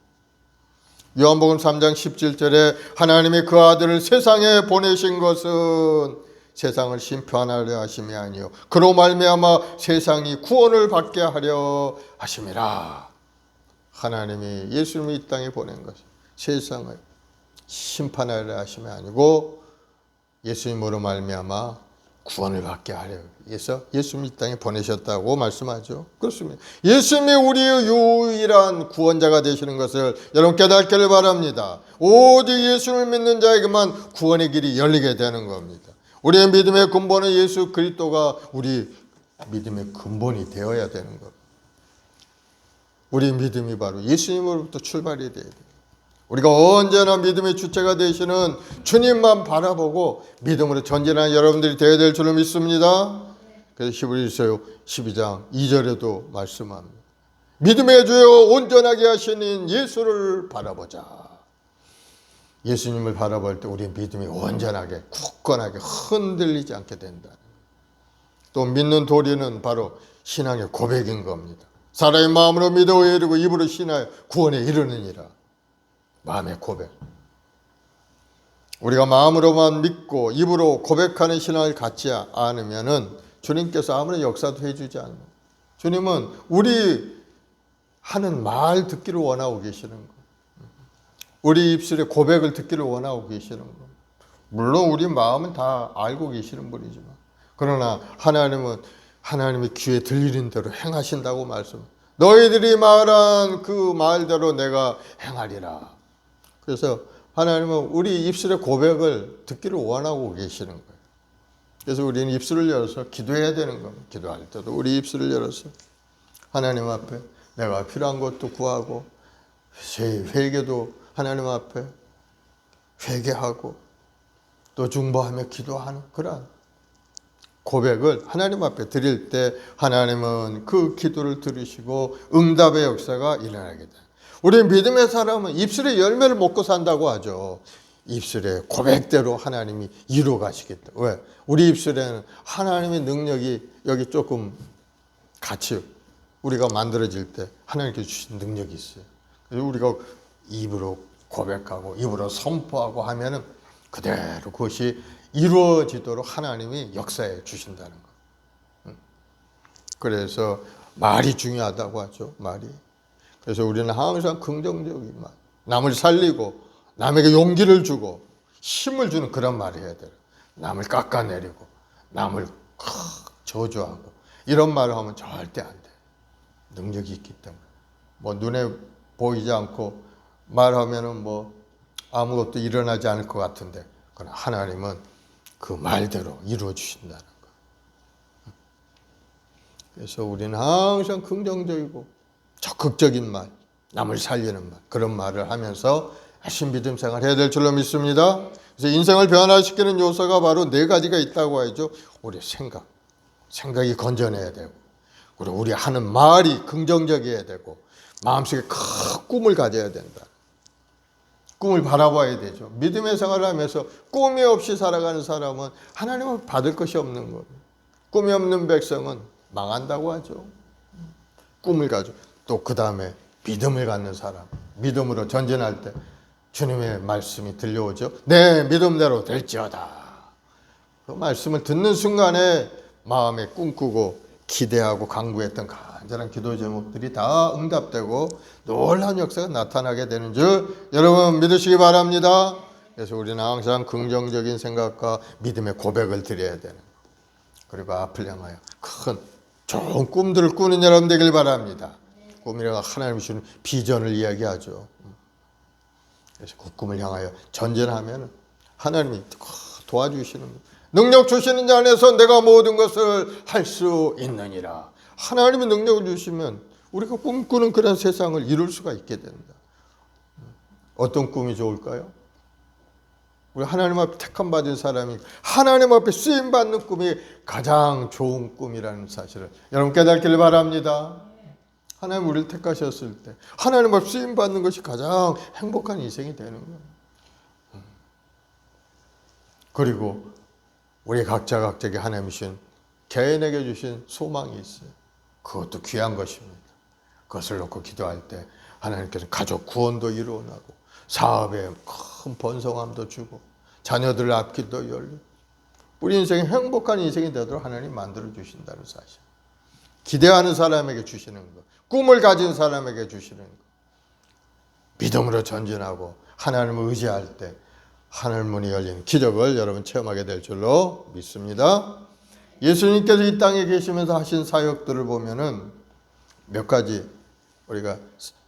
요한복음 3장 17절에 하나님이 그 아들을 세상에 보내신 것은 세상을 심판하려 하심이 아니요 그로 말미암아 세상이 구원을 받게 하려 하심이라. 하나님이 예수님을 이 땅에 보낸 것은 세상을 심판하려 하심이 아니고 예수님으로 말미암아 구원을 받게 하려 위해서 예수님이 이 땅에 보내셨다고 말씀하죠. 그렇습니다. 예수님이 우리의 유일한 구원자가 되시는 것을 여러분 깨닫기를 바랍니다. 오직 예수를 믿는 자에게만 구원의 길이 열리게 되는 겁니다. 우리의 믿음의 근본은 예수 그리스도가 우리 믿음의 근본이 되어야 되는 겁니다. 우리 믿음이 바로 예수님으로부터 출발이 돼야 돼요. 우리가 언제나 믿음의 주체가 되시는 주님만 바라보고 믿음으로 전진하는 여러분들이 되어야 될 줄을 믿습니다. 그래서 히브리서 12장 2절에도 말씀합니다. 믿음의 주여 온전하게 하시는 예수를 바라보자. 예수님을 바라볼 때 우리의 믿음이 온전하게 굳건하게 흔들리지 않게 된다. 또 믿는 도리는 바로 신앙의 고백인 겁니다. 사람의 마음으로 믿어 이르고 입으로 신하여 구원에 이르느니라. 마음의 고백. 우리가 마음으로만 믿고 입으로 고백하는 신앙을 갖지 않으면은 주님께서 아무런 역사도 해주지 않아요. 주님은 우리 하는 말 듣기를 원하고 계시는 거예요. 우리 입술의 고백을 듣기를 원하고 계시는 거예요. 물론 우리 마음은 다 알고 계시는 분이지만 그러나 하나님은 하나님의 귀에 들리는 대로 행하신다고 말씀합니다. 너희들이 말한 그 말대로 내가 행하리라. 그래서 하나님은 우리 입술의 고백을 듣기를 원하고 계시는 거예요. 그래서 우리는 입술을 열어서 기도해야 되는 겁니다. 기도할 때도 우리 입술을 열어서 하나님 앞에 내가 필요한 것도 구하고 회개도 하나님 앞에 회개하고 또 중보하며 기도하는 그런 고백을 하나님 앞에 드릴 때 하나님은 그 기도를 들으시고 응답의 역사가 일어나게 돼요. 우리 믿음의 사람은 입술의 열매를 먹고 산다고 하죠. 입술의 고백대로 하나님이 이루어 가시겠다. 왜? 우리 입술에는 하나님의 능력이 여기 조금 같이 우리가 만들어질 때 하나님께 주신 능력이 있어요. 그래서 우리가 입으로 고백하고 입으로 선포하고 하면은 그대로 그것이 이루어지도록 하나님이 역사해 주신다는 거. 그래서 말이 중요하다고 하죠. 말이. 그래서 우리는 항상 긍정적인 말, 남을 살리고 남에게 용기를 주고 힘을 주는 그런 말을 해야 돼요. 남을 깎아내리고 남을 저주하고 이런 말을 하면 절대 안 돼. 능력이 있기 때문에. 뭐 눈에 보이지 않고 말하면은 뭐 아무것도 일어나지 않을 것 같은데 그러나 하나님은 그 말대로 이루어 주신다는 거. 그래서 우리는 항상 긍정적이고 적극적인 말, 남을 살리는 말, 그런 말을 하면서 열심히 믿음 생활 해야 될 줄로 믿습니다. 그래서 인생을 변화시키는 요소가 바로 네 가지가 있다고 하죠. 우리 생각이 건전해야 되고, 그리고 우리 하는 말이 긍정적이어야 되고, 마음속에 큰 꿈을 가져야 된다. 꿈을 바라봐야 되죠. 믿음의 생활을 하면서 꿈이 없이 살아가는 사람은 하나님을 받을 것이 없는 거예요. 꿈이 없는 백성은 망한다고 하죠. 꿈을 가지고 또 그 다음에 믿음을 갖는 사람, 믿음으로 전진할 때 주님의 말씀이 들려오죠. 내 믿음대로 될지어다. 그 말씀을 듣는 순간에 마음에 꿈꾸고 기대하고 간구했던 간절한 기도 제목들이 다 응답되고 놀라운 역사가 나타나게 되는 줄 여러분 믿으시기 바랍니다. 그래서 우리는 항상 긍정적인 생각과 믿음의 고백을 드려야 되는 거예요. 그리고 앞을 향하여 큰 좋은 꿈들을 꾸는 여러분 되길 바랍니다. 꿈이라고 하나님이 주는 비전을 이야기하죠. 그래서 그 꿈을 향하여 전진하면 하나님이 도와주시는 거예요. 능력 주시는 자 안에서 내가 모든 것을 할 수 있느니라. 하나님이 능력을 주시면 우리가 꿈꾸는 그런 세상을 이룰 수가 있게 된다. 어떤 꿈이 좋을까요? 우리 하나님 앞에 택함 받은 사람이 하나님 앞에 쓰임 받는 꿈이 가장 좋은 꿈이라는 사실을 여러분 깨닫기를 바랍니다. 하나님 우리를 택하셨을 때 하나님 앞에 쓰임 받는 것이 가장 행복한 인생이 되는 거예요. 그리고 우리 각자에게 하나님이 주신 개인에게 주신 소망이 있어요. 그것도 귀한 것입니다. 그것을 놓고 기도할 때 하나님께서 가족 구원도 이루어나고 사업에 큰 번성함도 주고 자녀들 앞길도 열리고 우리 인생이 행복한 인생이 되도록 하나님 만들어 주신다는 사실. 기대하는 사람에게 주시는 것, 꿈을 가진 사람에게 주시는 것, 믿음으로 전진하고 하나님을 의지할 때 하늘 문이 열리는 기적을 여러분 체험하게 될 줄로 믿습니다. 예수님께서 이 땅에 계시면서 하신 사역들을 보면은 몇 가지 우리가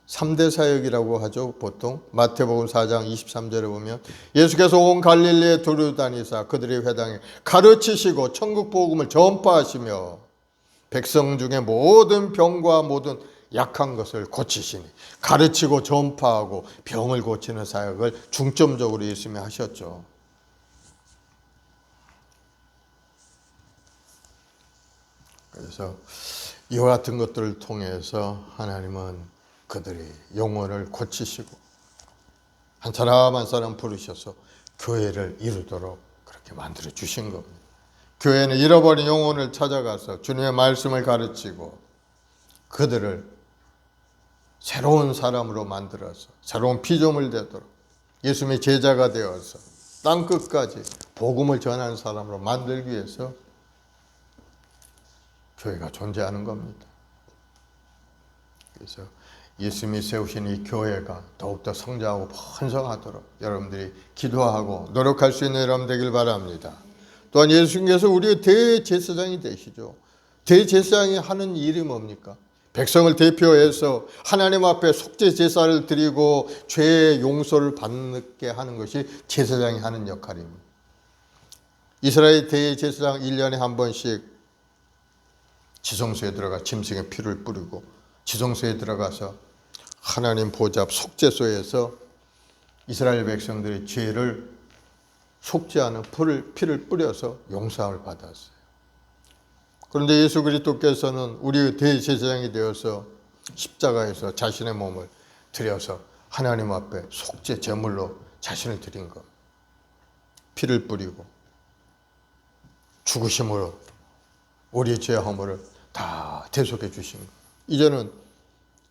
3대 사역이라고 하죠. 보통 마태복음 4장 23절에 보면 예수께서 온 갈릴리에 두루 다니사 그들의 회당에 가르치시고 천국 복음을 전파하시며 백성 중에 모든 병과 모든 약한 것을 고치시니 가르치고 전파하고 병을 고치는 사역을 중점적으로 예수님이 하셨죠. 그래서 이와 같은 것들을 통해서 하나님은 그들의 영혼을 고치시고 한 사람 한 사람 부르셔서 교회를 이루도록 그렇게 만들어 주신 겁니다. 교회는 잃어버린 영혼을 찾아가서 주님의 말씀을 가르치고 그들을 새로운 사람으로 만들어서 새로운 피조물 되도록 예수님의 제자가 되어서 땅 끝까지 복음을 전하는 사람으로 만들기 위해서 교회가 존재하는 겁니다. 그래서 예수님이 세우신 이 교회가 더욱더 성장하고 번성하도록 여러분들이 기도하고 노력할 수 있는 여러분 되길 바랍니다. 또한 예수님께서 우리의 대제사장이 되시죠. 대제사장이 하는 일이 뭡니까? 백성을 대표해서 하나님 앞에 속죄 제사를 드리고 죄의 용서를 받게 하는 것이 제사장이 하는 역할입니다. 이스라엘 대제사장 1년에 한 번씩 지성소에 들어가 짐승의 피를 뿌리고 지성소에 들어가서 하나님 보좌 속죄소에서 이스라엘 백성들의 죄를 속죄하는 피를 뿌려서 용서함을 받았어요. 그런데 예수 그리스도께서는 우리의 대제사장이 되어서 십자가에서 자신의 몸을 드려서 하나님 앞에 속죄 제물로 자신을 드린 것, 피를 뿌리고 죽으심으로 우리의 죄 허물을 다 대속해 주신 것. 이제는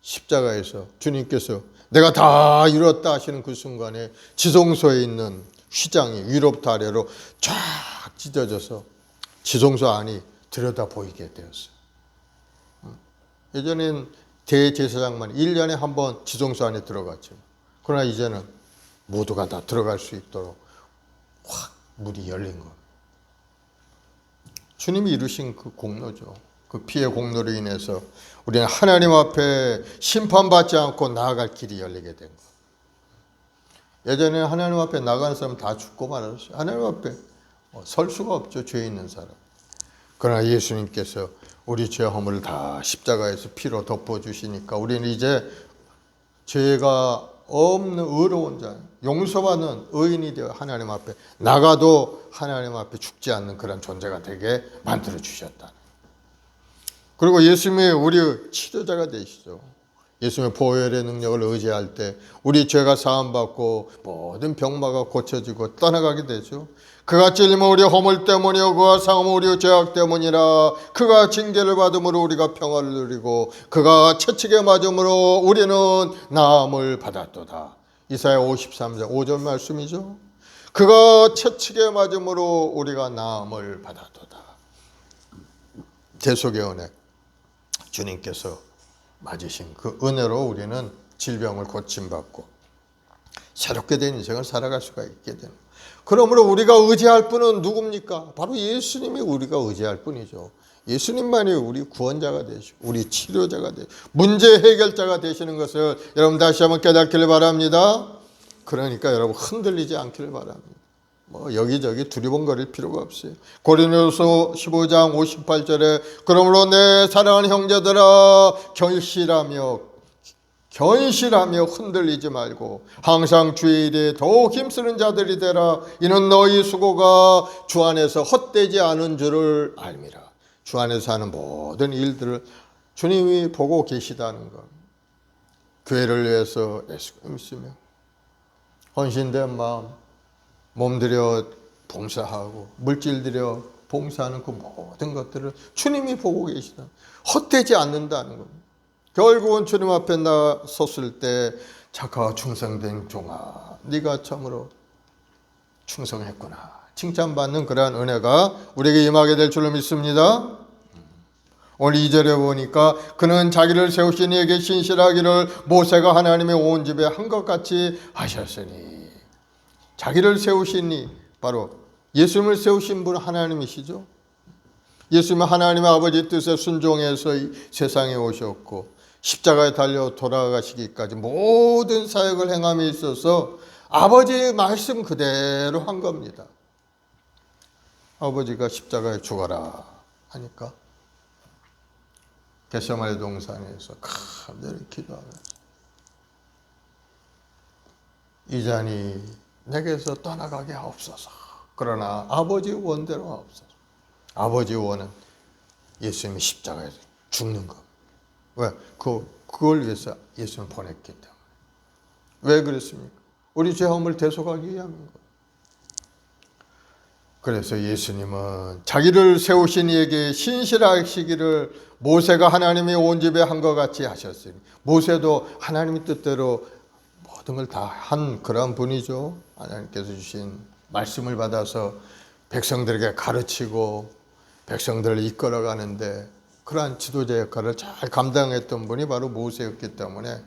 십자가에서 주님께서 내가 다 이뤘다 하시는 그 순간에 지성소에 있는 휘장이 위로부터 아래로 쫙 찢어져서 지성소 안이 들여다 보이게 되었어요. 예전엔 대제사장만 1년에 한 번 지성소 안에 들어갔죠. 그러나 이제는 모두가 다 들어갈 수 있도록 확 문이 열린 겁니다. 주님이 이루신 그 공로죠. 그 피의 공로로 인해서 우리는 하나님 앞에 심판받지 않고 나아갈 길이 열리게 된 거예요. 예전에 하나님 앞에 나가는 사람 다 죽고 말았어요. 하나님 앞에 설 수가 없죠. 죄 있는 사람. 그러나 예수님께서 우리 죄 허물을 다 십자가에서 피로 덮어주시니까 우리는 이제 죄가 없는 의로운 자, 용서받는 의인이 되어 하나님 앞에 나가도 하나님 앞에 죽지 않는 그런 존재가 되게 만들어 주셨다. 그리고 예수님이 우리 치료자가 되시죠. 예수님의 보혈의 능력을 의지할 때 우리 죄가 사함받고 모든 병마가 고쳐지고 떠나가게 되죠. 그가 찔림은 우리 허물 때문이요 그가 상함은 우리 죄악 때문이라. 그가 징계를 받음으로 우리가 평화를 누리고 그가 채찍에 맞음으로 우리는 나음을 받았도다. 이사야 53장 5절 말씀이죠. 그가 채찍에 맞음으로 우리가 나음을 받았도다. 대속의 은혜, 주님께서 맞으신 그 은혜로 우리는 질병을 고침받고 새롭게 된 인생을 살아갈 수가 있게 되는. 그러므로 우리가 의지할 분은 누굽니까? 바로 예수님이 우리가 의지할 분이죠. 예수님만이 우리 구원자가 되시고 우리 치료자가 되시고 문제 해결자가 되시는 것을 여러분 다시 한번 깨닫기를 바랍니다. 그러니까 여러분 흔들리지 않기를 바랍니다. 여기저기 두리번거릴 필요가 없어요. 고린도서 15장 58절에 그러므로 내 사랑하는 형제들아 견실하며 흔들리지 말고 항상 주의 일에 더욱 힘쓰는 자들이 되라. 이는 너희 수고가 주 안에서 헛되지 않은 줄을 알미라. 주 안에서 하는 모든 일들을 주님이 보고 계시다는 것. 교회를 위해서 애쓰며 헌신된 마음, 몸들여 봉사하고 물질들여 봉사하는 그 모든 것들을 주님이 보고 계시다. 헛되지 않는다는 겁니다. 결국은 주님 앞에 나섰을 때 착하고 충성된 종아 네가 참으로 충성했구나 칭찬받는 그러한 은혜가 우리에게 임하게 될 줄로 믿습니다. 오늘 2절에 보니까 그는 자기를 세우신 이에게 신실하기를 모세가 하나님의 온 집에 한것 같이 하셨으니. 자기를 세우신 이 바로 예수님을 세우신 분은 하나님이시죠. 예수님은 하나님의 아버지 뜻에 순종해서 이 세상에 오셨고 십자가에 달려 돌아가시기까지 모든 사역을 행함에 있어서 아버지의 말씀 그대로 한 겁니다. 아버지가 십자가에 죽어라 하니까 겟세마네 동산에서 간절히 기도하면서 이 잔이 내게서 떠나가게 하옵소서. 그러나 아버지의 원대로 하옵소서. 아버지의 원은 예수님이 십자가에서 죽는 것. 왜? 그걸 위해서 예수님을 보냈기 때문에. 왜 그랬습니까? 우리 죄 허물 대속하기 위함인 것. 그래서 예수님은 자기를 세우신 이에게 신실하시기를 모세가 하나님의 온 집에 한 것 같이 하셨으니. 모세도 하나님의 뜻대로 모든 걸 다 한 그런 분이죠. 하나님께서 주신 말씀을 받아서 백성들에게 가르치고 백성들을 이끌어가는데 그러한 지도자 역할을 잘 감당했던 분이 바로 모세였기 때문에.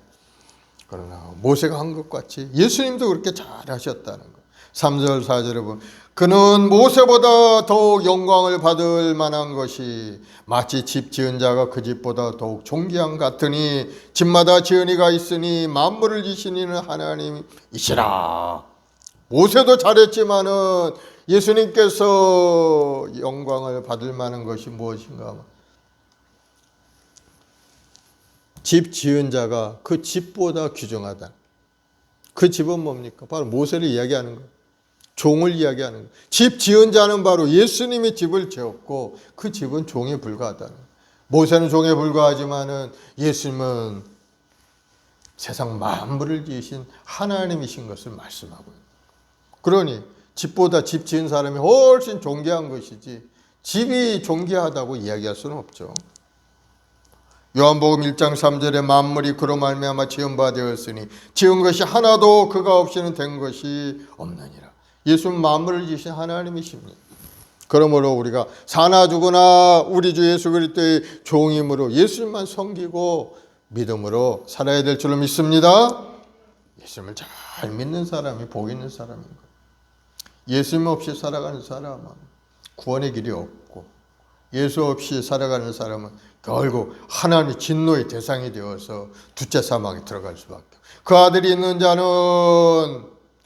그러나 모세가 한 것 같이 예수님도 그렇게 잘 하셨다는 것. 3절 4절에 보면 그는 모세보다 더욱 영광을 받을 만한 것이 마치 집 지은 자가 그 집보다 더욱 존귀한 같으니 집마다 지은 이가 있으니 만물을 지신 이는 하나님이시라. 모세도 잘했지만은 예수님께서 영광을 받을 만한 것이 무엇인가? 집 지은 자가 그 집보다 귀중하다. 그 집은 뭡니까? 바로 모세를 이야기하는 거예요. 종을 이야기하는 거예요. 집 지은 자는 바로 예수님이 집을 지었고 그 집은 종에 불과하다는 거예요. 모세는 종에 불과하지만은 예수님은 세상 만물을 지으신 하나님이신 것을 말씀하고 있는 거예요. 그러니 집보다 집 지은 사람이 훨씬 존귀한 것이지 집이 존귀하다고 이야기할 수는 없죠. 요한복음 1장 3절에 만물이 그로 말미암아 지은 바 되었으니 지은 것이 하나도 그가 없이는 된 것이 없느니라. 예수는 만물을 지으신 하나님이십니다. 그러므로 우리가 사나 죽으나 우리 주 예수 그리스도의 종임으로 예수님만 섬기고 믿음으로 살아야 될 줄로 믿습니다. 예수님을 잘 믿는 사람이 복 있는 사람인 거예요. 예수님 없이 살아가는 사람은 구원의 길이 없고 예수 없이 살아가는 사람은 결국 하나님의 진노의 대상이 되어서 둘째 사망에 들어갈 수밖에. 그 아들이 있는 자는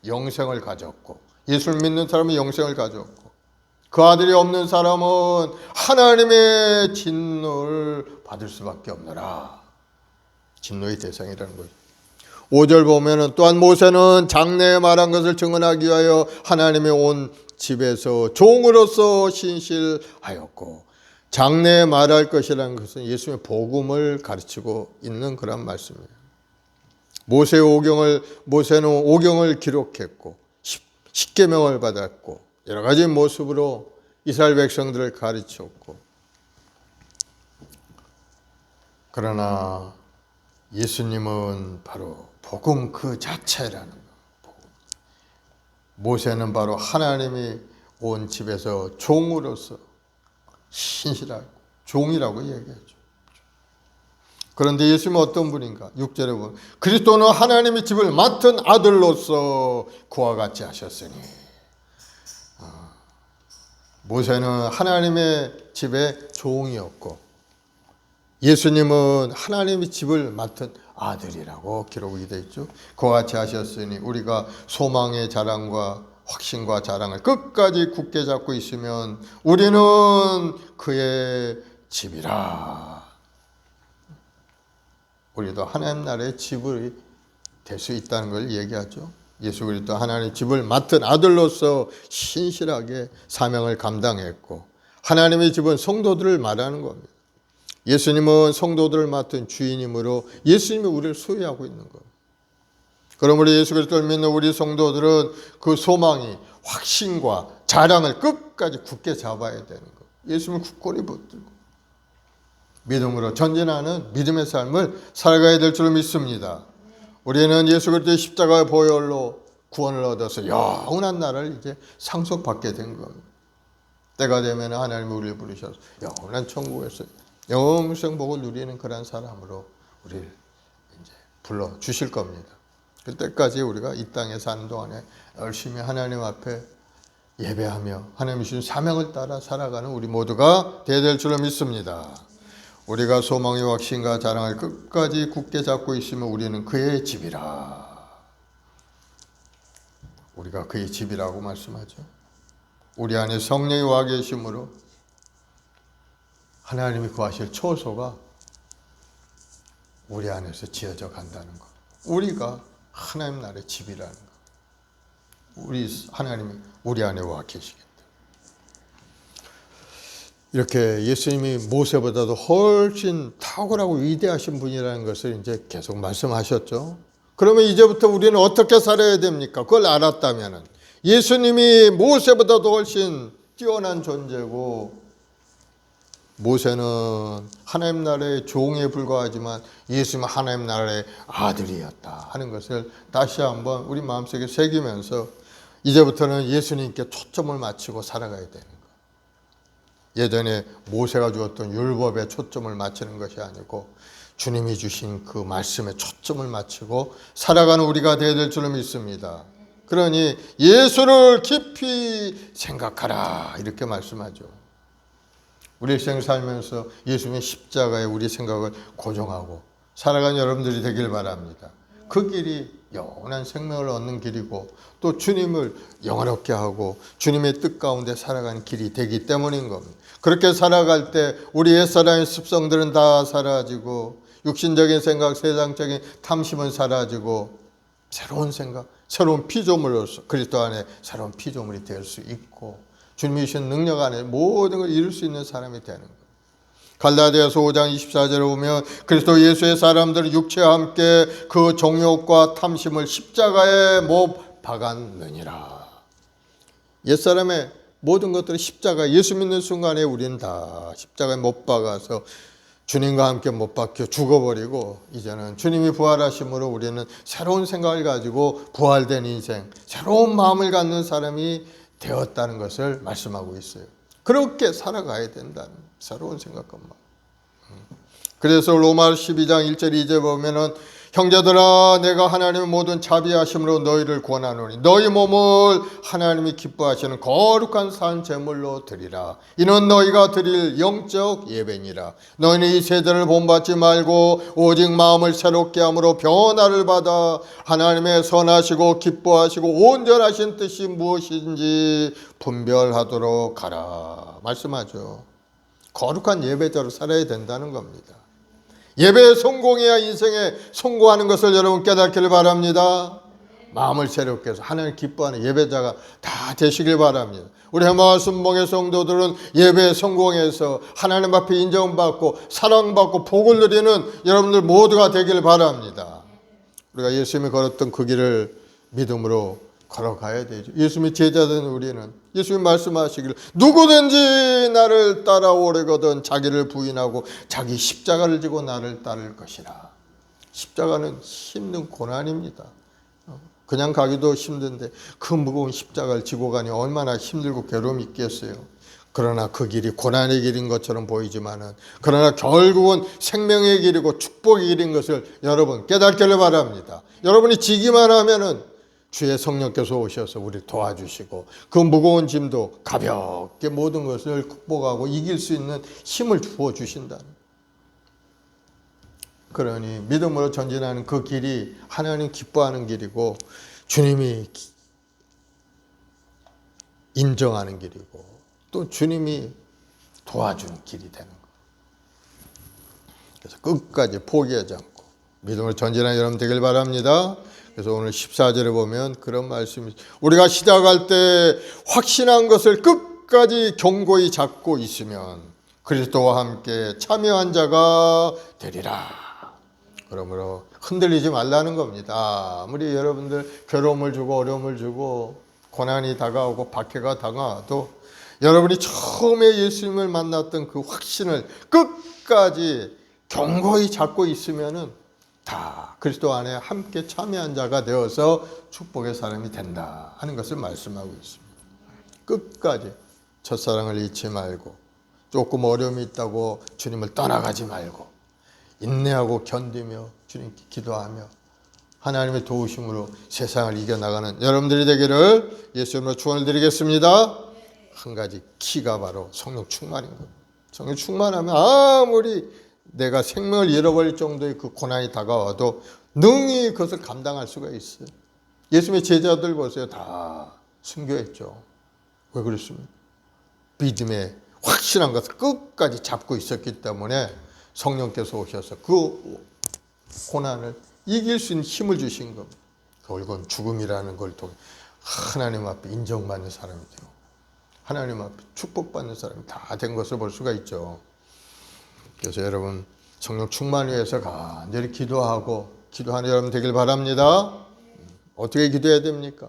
영생을 가졌고 예수를 믿는 사람은 영생을 가졌고 그 아들이 없는 사람은 하나님의 진노를 받을 수밖에 없노라. 진노의 대상이라는 거죠. 5절 보면은 또한 모세는 장래에 말한 것을 증언하기 위하여 하나님의 온 집에서 종으로서 신실하였고, 장래에 말할 것이라는 것은 예수님의 복음을 가르치고 있는 그런 말씀이에요. 모세는 오경을 기록했고 십계명을 받았고 여러 가지 모습으로 이스라엘 백성들을 가르쳤고, 그러나 예수님은 바로 복음 그 자체라는 거. 모세는 바로 하나님이 온 집에서 종으로서 신실하고 종이라고 얘기하죠. 그런데 예수님은 어떤 분인가? 6절에 보면 그리스도는 하나님의 집을 맡은 아들로서 그와 같이 하셨으니. 모세는 하나님의 집의 종이었고 예수님은 하나님의 집을 맡은 아들이라고 기록이 되어 있죠. 그와 같이 하셨으니 우리가 소망의 자랑과 확신과 자랑을 끝까지 굳게 잡고 있으면 우리는 그의 집이라. 우리도 하나님 나라의 집이 될 수 있다는 걸 얘기하죠. 예수 그리스도 하나님의 집을 맡은 아들로서 신실하게 사명을 감당했고, 하나님의 집은 성도들을 말하는 겁니다. 예수님은 성도들을 맡은 주인이므로 예수님이 우리를 소유하고 있는 겁니다. 그러므로 예수 그리스도를 믿는 우리 성도들은 그 소망이 확신과 자랑을 끝까지 굳게 잡아야 되는 거예요. 예수님을 굳건히 붙들고 믿음으로 전진하는 믿음의 삶을 살아가야 될 줄 믿습니다. 우리는 예수 그리스도의 십자가의 보혈로 구원을 얻어서 영원한 나라를 이제 상속받게 된 겁니다. 때가 되면 하나님이 우리를 부르셔서 영원한 천국에서 영생 복을 누리는 그런 사람으로 우리를 이제 불러 주실 겁니다. 그때까지 우리가 이 땅에 사는 동안에 열심히 하나님 앞에 예배하며 하나님이 주신 사명을 따라 살아가는 우리 모두가 되어야 될 줄로 믿습니다. 우리가 소망의 확신과 자랑을 끝까지 굳게 잡고 있으면 우리는 그의 집이라. 우리가 그의 집이라고 말씀하죠. 우리 안에 성령이 와 계심으로 하나님이 구하실 처소가 우리 안에서 지어져 간다는 것. 우리가 하나님 나라의 집이라는 것. 하나님이 우리 안에 와 계시겠다. 이렇게 예수님이 모세보다도 훨씬 탁월하고 위대하신 분이라는 것을 이제 계속 말씀하셨죠. 그러면 이제부터 우리는 어떻게 살아야 됩니까? 그걸 알았다면 예수님이 모세보다도 훨씬 뛰어난 존재고, 모세는 하나님 나라의 종에 불과하지만 예수님은 하나님 나라의 아들이었다 하는 것을 다시 한번 우리 마음속에 새기면서 이제부터는 예수님께 초점을 맞추고 살아가야 되는 거예요. 예전에 모세가 주었던 율법에 초점을 맞추는 것이 아니고 주님이 주신 그 말씀에 초점을 맞추고 살아가는 우리가 되어야 될 줄 믿습니다. 그러니 예수를 깊이 생각하라 이렇게 말씀하죠. 우리 일생 살면서 예수님의 십자가에 우리 생각을 고정하고 살아가는 여러분들이 되길 바랍니다. 그 길이 영원한 생명을 얻는 길이고 또 주님을 영화롭게 하고 주님의 뜻 가운데 살아가는 길이 되기 때문인 겁니다. 그렇게 살아갈 때 우리 옛사람의 습성들은 다 사라지고 육신적인 생각, 세상적인 탐심은 사라지고 새로운 생각, 새로운 피조물로서 그리스도 안에 새로운 피조물이 될 수 있고 주님이 주신 능력 안에 모든 걸 이룰 수 있는 사람이 되는 거예요. 갈라디아서 5장 24절에 보면 그리스도 예수의 사람들은 육체와 함께 그 정욕과 탐심을 십자가에 못 박았느니라. 옛사람의 모든 것들은 십자가, 예수 믿는 순간에 우리는 다 십자가에 못 박아서 주님과 함께 못 박혀 죽어버리고 이제는 주님이 부활하심으로 우리는 새로운 생각을 가지고 부활된 인생, 새로운 마음을 갖는 사람이 되었다는 것을 말씀하고 있어요. 그렇게 살아가야 된다는 새로운 생각과 마음. 그래서 로마 12장 1절 2절 보면은 형제들아, 내가 하나님의 모든 자비하심으로 너희를 권하노니 너희 몸을 하나님이 기뻐하시는 거룩한 산 제물로 드리라. 이는 너희가 드릴 영적 예배니라. 너희는 이 세대를 본받지 말고 오직 마음을 새롭게 함으로 변화를 받아 하나님의 선하시고 기뻐하시고 온전하신 뜻이 무엇인지 분별하도록 하라. 말씀하죠. 거룩한 예배자로 살아야 된다는 겁니다. 예배에 성공해야 인생에 성공하는 것을 여러분 깨닫기를 바랍니다. 마음을 새롭게 해서 하나님 기뻐하는 예배자가 다 되시길 바랍니다. 우리 해마을 순봉의 성도들은 예배에 성공해서 하나님 앞에 인정받고 사랑받고 복을 누리는 여러분들 모두가 되길 바랍니다. 우리가 예수님이 걸었던 그 길을 믿음으로 걸어가야 되죠. 예수님의 제자된 우리는 예수님 말씀하시기를 누구든지 나를 따라오려거든 자기를 부인하고 자기 십자가를 지고 나를 따를 것이라. 십자가는 힘든 고난입니다. 그냥 가기도 힘든데 그 무거운 십자가를 지고 가니 얼마나 힘들고 괴로움이 있겠어요. 그러나 그 길이 고난의 길인 것처럼 보이지만은 그러나 결국은 생명의 길이고 축복의 길인 것을 여러분 깨닫기를 바랍니다. 여러분이 지기만 하면은 주의 성령께서 오셔서 우리 도와주시고 그 무거운 짐도 가볍게 모든 것을 극복하고 이길 수 있는 힘을 부어주신다. 그러니 믿음으로 전진하는 그 길이 하나님 기뻐하는 길이고 주님이 인정하는 길이고 또 주님이 도와주는 길이 되는 거예요. 그래서 끝까지 포기하지 않고 믿음으로 전진하는 여러분 되길 바랍니다. 그래서 오늘 14절에 보면 그런 말씀이 우리가 시작할 때 확신한 것을 끝까지 견고히 잡고 있으면 그리스도와 함께 참여한 자가 되리라. 그러므로 흔들리지 말라는 겁니다. 아무리 여러분들 괴로움을 주고 어려움을 주고 고난이 다가오고 박해가 다가와도 여러분이 처음에 예수님을 만났던 그 확신을 끝까지 견고히 잡고 있으면은 다 그리스도 안에 함께 참여한 자가 되어서 축복의 사람이 된다 하는 것을 말씀하고 있습니다. 끝까지 첫사랑을 잊지 말고 조금 어려움이 있다고 주님을 떠나가지 말고 인내하고 견디며 주님께 기도하며 하나님의 도우심으로 세상을 이겨나가는 여러분들이 되기를 예수님으로 축원을 드리겠습니다. 한 가지 키가 바로 성령 충만인 겁니다. 성령 충만하면 아무리 내가 생명을 잃어버릴 정도의 그 고난이 다가와도 능히 그것을 감당할 수가 있어요. 예수님의 제자들 보세요. 다 순교했죠. 왜 그랬습니까? 믿음의 확실한 것을 끝까지 잡고 있었기 때문에 성령께서 오셔서 그 고난을 이길 수 있는 힘을 주신 겁니다. 결국은 죽음이라는 걸 통해 하나님 앞에 인정받는 사람이 되고 하나님 앞에 축복받는 사람이 다 된 것을 볼 수가 있죠. 그래서 여러분 성령 충만을 위해서 간절히 기도하고 기도하는 여러분 되길 바랍니다. 어떻게 기도해야 됩니까?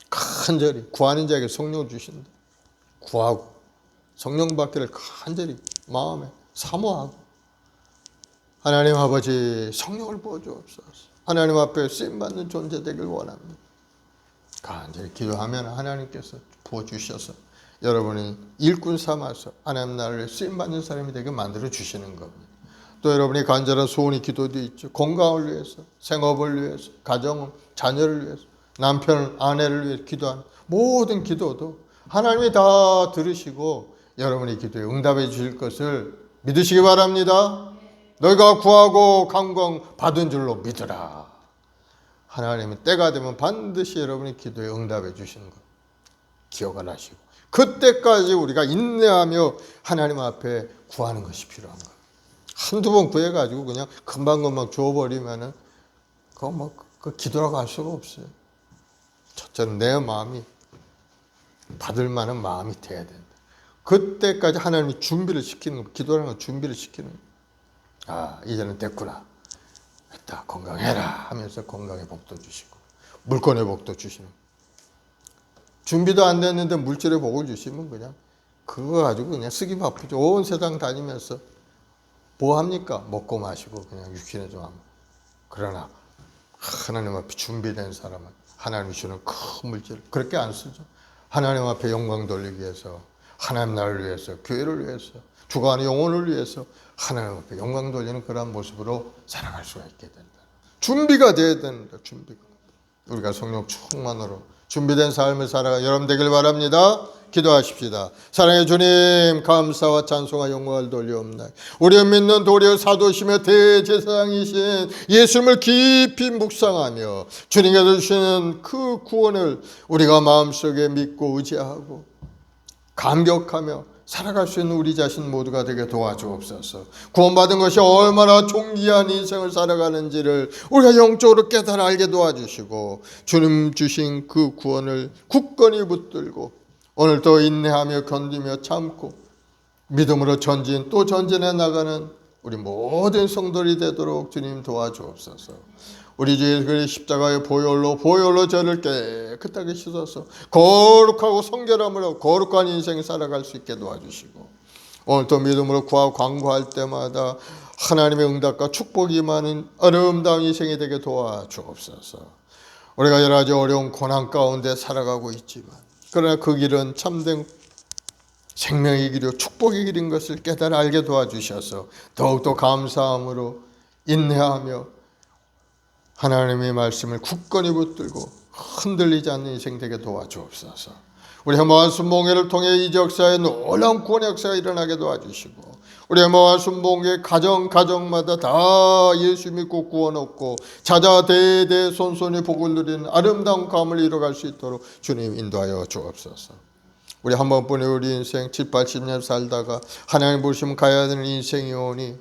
간절히 구하는 자에게 성령을 주신다. 구하고 성령 받기를 간절히 마음에 사모하고 하나님 아버지 성령을 부어주옵소서. 하나님 앞에 쓰임받는 존재 되길 원합니다. 간절히 기도하면 하나님께서 부어주셔서 여러분이 일꾼 삼아서 하나님 나라를 쓰임받는 사람이 되게 만들어 주시는 겁니다. 또 여러분이 간절한 소원이 기도도 있죠. 건강을 위해서, 생업을 위해서, 가정을, 자녀를 위해서, 남편, 아내를 위해 기도하는 모든 기도도 하나님이 다 들으시고 여러분의 기도에 응답해 주실 것을 믿으시기 바랍니다. 너희가 구하고 간구하고 받은 줄로 믿으라. 하나님은 때가 되면 반드시 여러분의 기도에 응답해 주시는 것 기억을 하시고 그때까지 우리가 인내하며 하나님 앞에 구하는 것이 필요한 거예요. 한두 번 구해가지고 그냥 금방금방 줘버리면은 그거 뭐 그 기도라고 할 수가 없어요. 첫째는 내 마음이 받을 만한 마음이 돼야 된다. 그때까지 하나님이 준비를 시키는 거, 기도라는 건 준비를 시키는 거. 아, 이제는 됐구나. 됐다, 건강해라 하면서 건강의 복도 주시고 물건의 복도 주시는 거. 준비도 안 됐는데 물질의 복을 주시면 그냥 그거 가지고 그냥 쓰기 바쁘죠. 온 세상 다니면서 뭐 합니까? 먹고 마시고 그냥 육신에 좀 하면. 그러나 하나님 앞에 준비된 사람은 하나님이 주는 큰 물질 그렇게 안 쓰죠. 하나님 앞에 영광 돌리기 위해서 하나님 나라를 위해서 교회를 위해서 주관의 영혼을 위해서 하나님 앞에 영광 돌리는 그러한 모습으로 살아갈 수가 있게 된다. 준비가 돼야 됩니다. 준비가. 우리가 성령 충만으로 준비된 삶을 살아가 여러분 되길 바랍니다. 기도하십시다. 사랑의 주님, 감사와 찬송과 영광을 돌리옵나이다. 우리가 믿는 도리어 사도시며 대제사장이신 예수님을 깊이 묵상하며 주님께서 주시는 그 구원을 우리가 마음속에 믿고 의지하고 감격하며 살아갈 수 있는 우리 자신 모두가 되게 도와주옵소서. 구원받은 것이 얼마나 존귀한 인생을 살아가는지를 우리가 영적으로 깨달아 알게 도와주시고 주님 주신 그 구원을 굳건히 붙들고 오늘도 인내하며 견디며 참고 믿음으로 전진 또 전진해 나가는 우리 모든 성도들이 되도록 주님 도와주옵소서. 우리 주 예수 그리스도의 십자가의 보혈로 저를 깨끗하게 씻어서 거룩하고 성결함으로 거룩한 인생 살아갈 수 있게 도와주시고 오늘도 믿음으로 구하고 간구할 때마다 하나님의 응답과 축복이 많은 아름다운 인생이 되게 도와주옵소서. 우리가 여러 가지 어려운 고난 가운데 살아가고 있지만 그러나 그 길은 참된 생명의 길이요 축복의 길인 것을 깨달아 알게 도와주셔서 더욱더 감사함으로 인내하며 하나님의 말씀을 굳건히 붙들고 흔들리지 않는 인생 되게 도와주옵소서. 우리 해마와 순봉회를 통해 이 역사에 놀라운 구원의 역사가 일어나게 도와주시고 우리 해마와 순봉회 가정마다 다 예수 믿고 구원 얻고 자자 대대손손이 복을 누리는 아름다운 감을 이뤄갈 수 있도록 주님 인도하여 주옵소서. 우리 한 번뿐인 우리 인생 7, 80년 살다가 하나님 부르시면 가야 되는 인생이 오니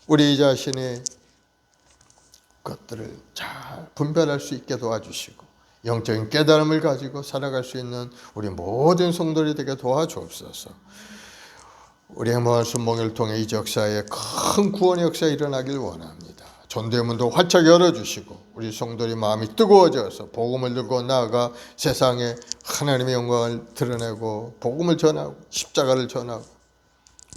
우리 자신의 것들을 잘 분별할 수 있게 도와주시고 영적인 깨달음을 가지고 살아갈 수 있는 우리 모든 성도들이 되게 도와주옵소서. 우리 행복한 순봉을 통해 이 역사에 큰 구원의 역사가 일어나길 원합니다. 전대문도 활짝 열어주시고 우리 성도들이 마음이 뜨거워져서 복음을 들고 나아가 세상에 하나님의 영광을 드러내고 복음을 전하고 십자가를 전하고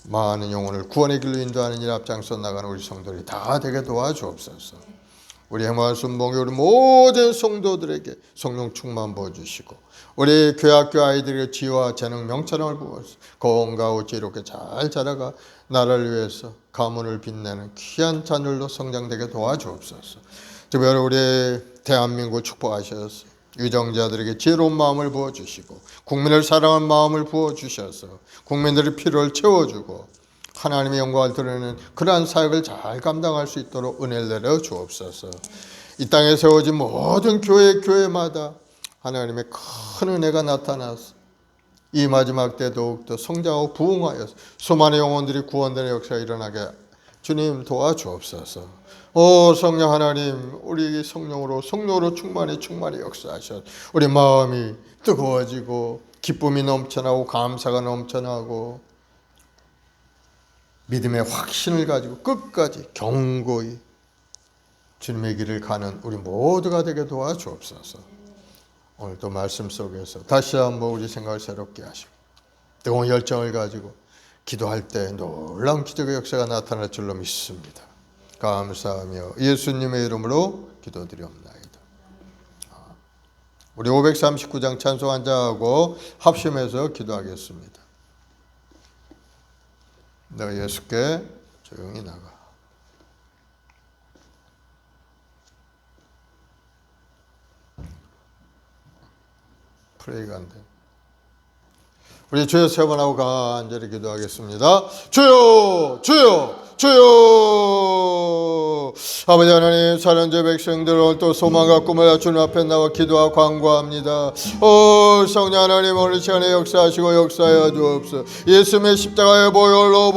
많은 영혼을 구원의 길로 인도하는 일 앞장서 나가는 우리 성도들이 다 되게 도와주옵소서. 우리 행복한 순봉이 우리 모든 성도들에게 성령 충만 부어주시고 우리 교학교 아이들의 지혜와 재능 명철함을 부어서 건강하고 지혜롭게 잘 자라가 나라를 위해서 가문을 빛내는 귀한 자녀로 성장되게 도와주옵소서. 특별히 우리 대한민국 축복하셔서 유정자들에게 지혜로운 마음을 부어주시고 국민을 사랑하는 마음을 부어주셔서 국민들의 필요를 채워주고 하나님의 영광을 드러내는 그러한 사역을 잘 감당할 수 있도록 은혜를 내려 주옵소서. 이 땅에 세워진 모든 교회마다 하나님의 큰 은혜가 나타나서 이 마지막 때 더욱더 성장하고 부흥하여서 수많은 영혼들이 구원되는 역사가 일어나게 주님 도와주옵소서. 오 성령 하나님, 우리 성령으로 충만히 역사하셔서 우리 마음이 뜨거워지고 기쁨이 넘쳐나고 감사가 넘쳐나고 믿음의 확신을 가지고 끝까지 견고히 주님의 길을 가는 우리 모두가 되게 도와주옵소서. 오늘도 말씀 속에서 다시 한번 우리 생각을 새롭게 하시고 뜨거운 열정을 가지고 기도할 때 놀라운 기적의 역사가 나타날 줄로 믿습니다. 감사하며 예수님의 이름으로 기도드리옵나이다. 우리 539장 찬송 한자하고 합심해서 기도하겠습니다. 너 예수께 조용히 나가. 프레이가 안 돼. 우리 주여 세 번 하고 간절히 기도하겠습니다. 주여, 주여, 주여. 아버지 하나님, 사랑제 백성들 오늘 또 소망과 꿈을 주님 앞에 나와 기도하고 간구합니다. 오 성령 하나님, 오늘 시간에 역사하시고 역사하여 주옵소서. 예수님의 십자가의 보혈로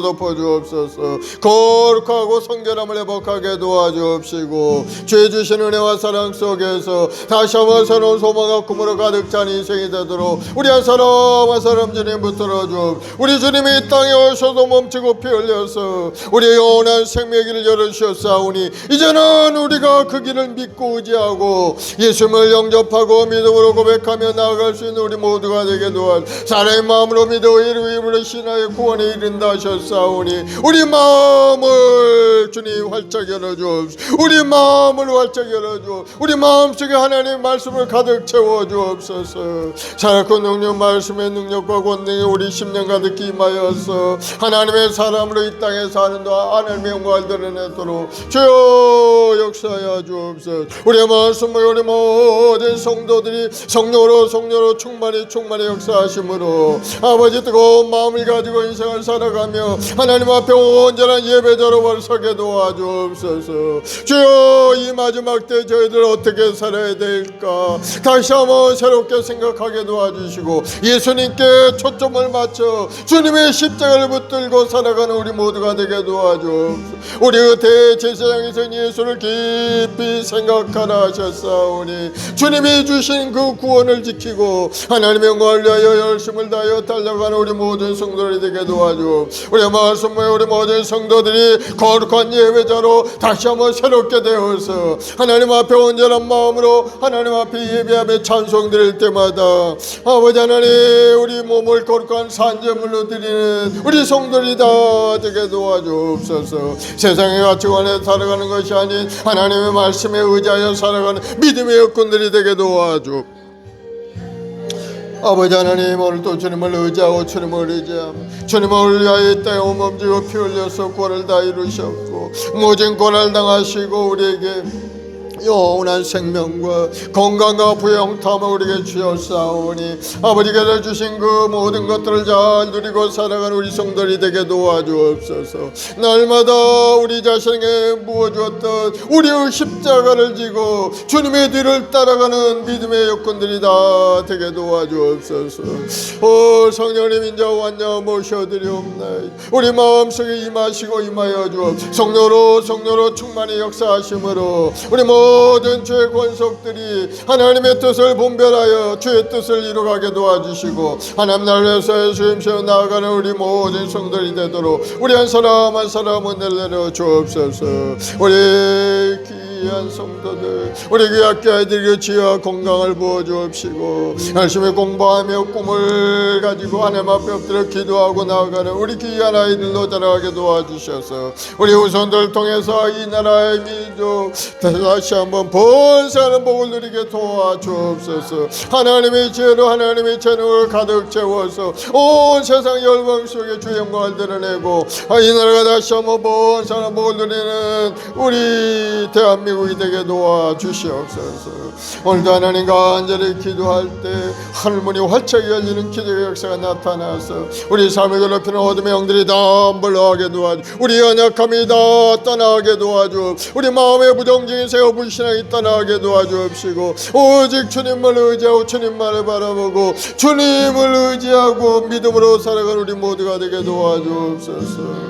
덮어주옵소서. 거룩하고 성결함을 회복하게 도와주옵시고 죄 주신 은혜와 사랑 속에서 다시 한번 새로운 소망과 꿈으로 가득 찬 인생이 되도록 우리 한 사람 한 사람 주님 붙들어 주옵. 우리 주님이 이 땅에 오셔도 멈추고 피 흘려서 우리의 영원한 생명의 길을 열어주셨사오니 이제는 우리가 그 길을 믿고 의지하고 예수님을 영접하고 믿음으로 고백하며 나아갈 수 있는 우리 모두가 되게 도와 사랑의 마음으로 믿어 이름으로 신하의 구원에 이른다 하셨사오니 우리 마음을 주님 활짝 열어주옵소서. 우리 마음을 활짝 열어주옵소서. 우리 마음속에 하나님의 말씀을 가득 채워주옵소서. 살아있고 능력 말씀의 능력과 권능이 우리 심령 가득 임하여서 하나님의 하나님의 사람으로 이 땅에 사는 동안 하나님의 영광을 드러내도록 주여 역사하여 주옵소서. 우리의 말씀 우리 모든 성도들이 성령으로 충만히 역사하심으로 아버지 뜨거운 마음을 가지고 인생을 살아가며 하나님 앞에 온전한 예배자로 서게 도와주옵소서. 주여 이 마지막 때 저희들 어떻게 살아야 될까 다시 한번 새롭게 생각하게 도와주시고 예수님께 초점을 맞춰 주님의 십자가를 붙들고 살아가는 우리 모두가 되게 도와주옵소서. 우리 대제사장이신 예수를 깊이 생각하라 하셨사오니 주님이 주신 그 구원을 지키고 하나님의 영광을 위하여 열심을 다하여 달려가는 우리 모든 성도들이 되게 도와주옵소서. 우리 말씀에 우리 모든 성도들이 거룩한 예배자로 다시 한번 새롭게 되어서 하나님 앞에 온전한 마음으로 하나님 앞에 예배하며 찬송 드릴 때마다 아버지 하나님 우리 몸을 거룩한 산제물로 드리는 우리 성도들이 다 되게 도와주옵소서. 세상의 가치관에 살아가는 것이 아닌 하나님의 말씀에 의지하여 살아가는 믿음의 여건들이 되게 도와주옵소서. 아버지 하나님 오늘도 주님을 의지하고 주님을 위하여 이 땅에 몸지고 피 흘려서 구원을 다 이루셨고 모진 고난을 당하시고 우리에게 영원한 생명과 건강과 부영탐을 우리에게 주셨사오니 아버지께서 주신 그 모든 것들을 잘 누리고 살아가는 우리 성도들이 되게 도와주옵소서. 날마다 우리 자신에게 부어주었던 우리의 십자가를 지고 주님의 뒤를 따라가는 믿음의 여건들이 다 되게 도와주옵소서. 오 성령님 인자 완전 모셔드리옵나이다. 우리 마음속에 임하시고 임하여 주옵소서. 성령으로 충만히 역사하심으로 우리 모든 죄의 권속들이 하나님의 뜻을 분별하여 주의 뜻을 이루가게 도와주시고 하나님 나라에서 예수님께서 나아가는 우리 모든 성도들이 되도록 우리 한 사람 한 사람 은혜를 내려 주옵소서. 우리 귀한 성도들 우리 귀하게 아이들에게 지혜와 건강을 부어주옵시고 열심히 공부하며 꿈을 가지고 하나님 앞에 엎드려 기도하고 나아가는 우리 귀한 아이들로 자라가게 도와주셔서 우리 후손들을 통해서 이 나라의 민족 다시 한번 번성하는 복을 누리게 도와주옵소서. 하나님의 지혜로 하나님의 재능을 가득 채워서 온 세상 열방 속에 주의 영광을 드러내고 이 나라가 다시 한번 번성하는 복을 누리는 우리 대한민국이 되게 도와주시옵소서. 오늘도 하나님 간절히 기도할 때 하늘문이 활짝 열리는 기적의 역사가 나타나서 우리 삶을 괴롭히는 어둠의 영들이 다 물러가게 도와주 우리 연약함이 다 떠나게 도와주 우리 마음의 부정적인 세워 불신앙이 떠나게 도와주옵시고 오직 주님을 의지하고 주님만을 바라보고 주님을 의지하고 믿음으로 살아가는 우리 모두가 되게 도와주옵소서.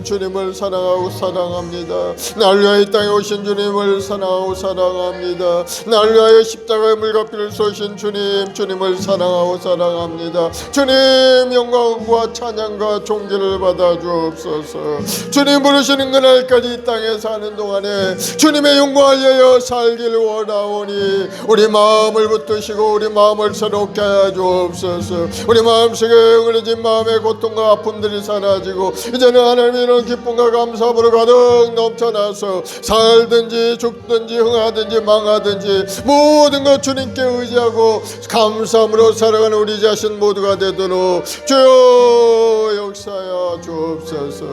주님을 사랑합니다. 날 위하여 이 땅에 오신 주님을 사랑합니다. 날 위하여 십자가의 물값비를 쏘신 주님을 사랑합니다. 주님 영광과 찬양과 존귀를 받아 주옵소서. 주님 부르시는 그날까지 이 땅에 사는 동안에 주님의 영광을 위하여 살기를 원하오니 우리 마음을 붙드시고 우리 마음을 새롭게 하여 주옵소서. 우리 마음속에 응어진 마음의 고통과 아픔들이 사라지고 이제는 하나님의 이런 기쁨과 감사함으로 가득 넘쳐나서 살든지 죽든지 흥하든지 망하든지 모든 것 주님께 의지하고 감사함으로 살아가는 우리 자신 모두가 되도록 주여 역사하여 주옵소서.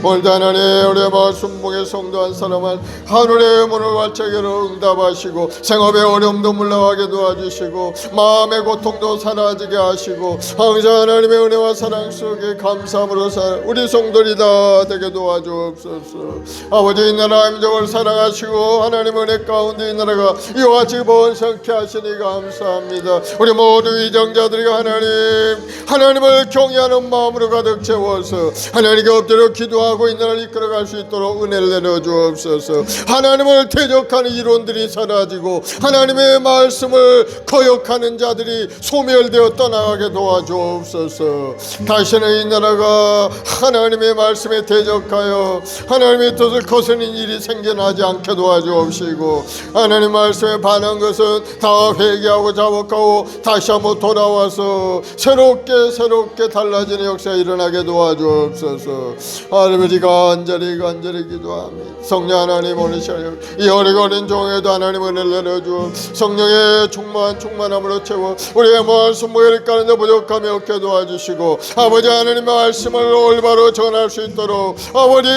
오늘도 하나님 우리의 마음 순봉의 성도 한 사람은 하늘의 문을 활짝 열어 응답하시고 생업의 어려움도 물러가게 도와주시고 마음의 고통도 사라지게 하시고 항상 하나님의 은혜와 사랑 속에 감사함으로 우리 성도들이 다 되게 도와주옵소서. 아버지 이 나라 민족을 사랑하시고 하나님의 은혜 가운데 이 나라가 이와 같이 번성케 하시니 감사합니다. 우리 모두 위정자들이 하나님을 경외하는 마음으로 가득 채워서 하나님께 엎드려 기도하고 이 나라를 이끌어갈 수 있도록 은혜를 내려 주옵소서. 하나님을 대적하는 이론들이 사라지고 하나님의 말씀을 거역하는 자들이 소멸되어 떠나가게 도와주옵소서. 다시는 이 나라가 하나님의 말씀에 대적하여 하나님의 뜻을 거스르는 일이 일이 생겨나지 않게 도와주옵시고, 하나님 말씀에 반한 것은 다 회개하고 자복하고 다시 한번 돌아와서 새롭게 달라지는 역사가 일어나게 도와주옵소서. 아버지, 간절히 기도합니다. 성령 하나님, 오늘 시간 이 어린 종에도 하나님 은혜를 내려주어 성령의 충만함으로 채워 우리의 말씀 모여를 가는데 부족함이 없게 도와주시고, 아버지 하나님의 말씀을 올바로 전할 수 있도록 아버지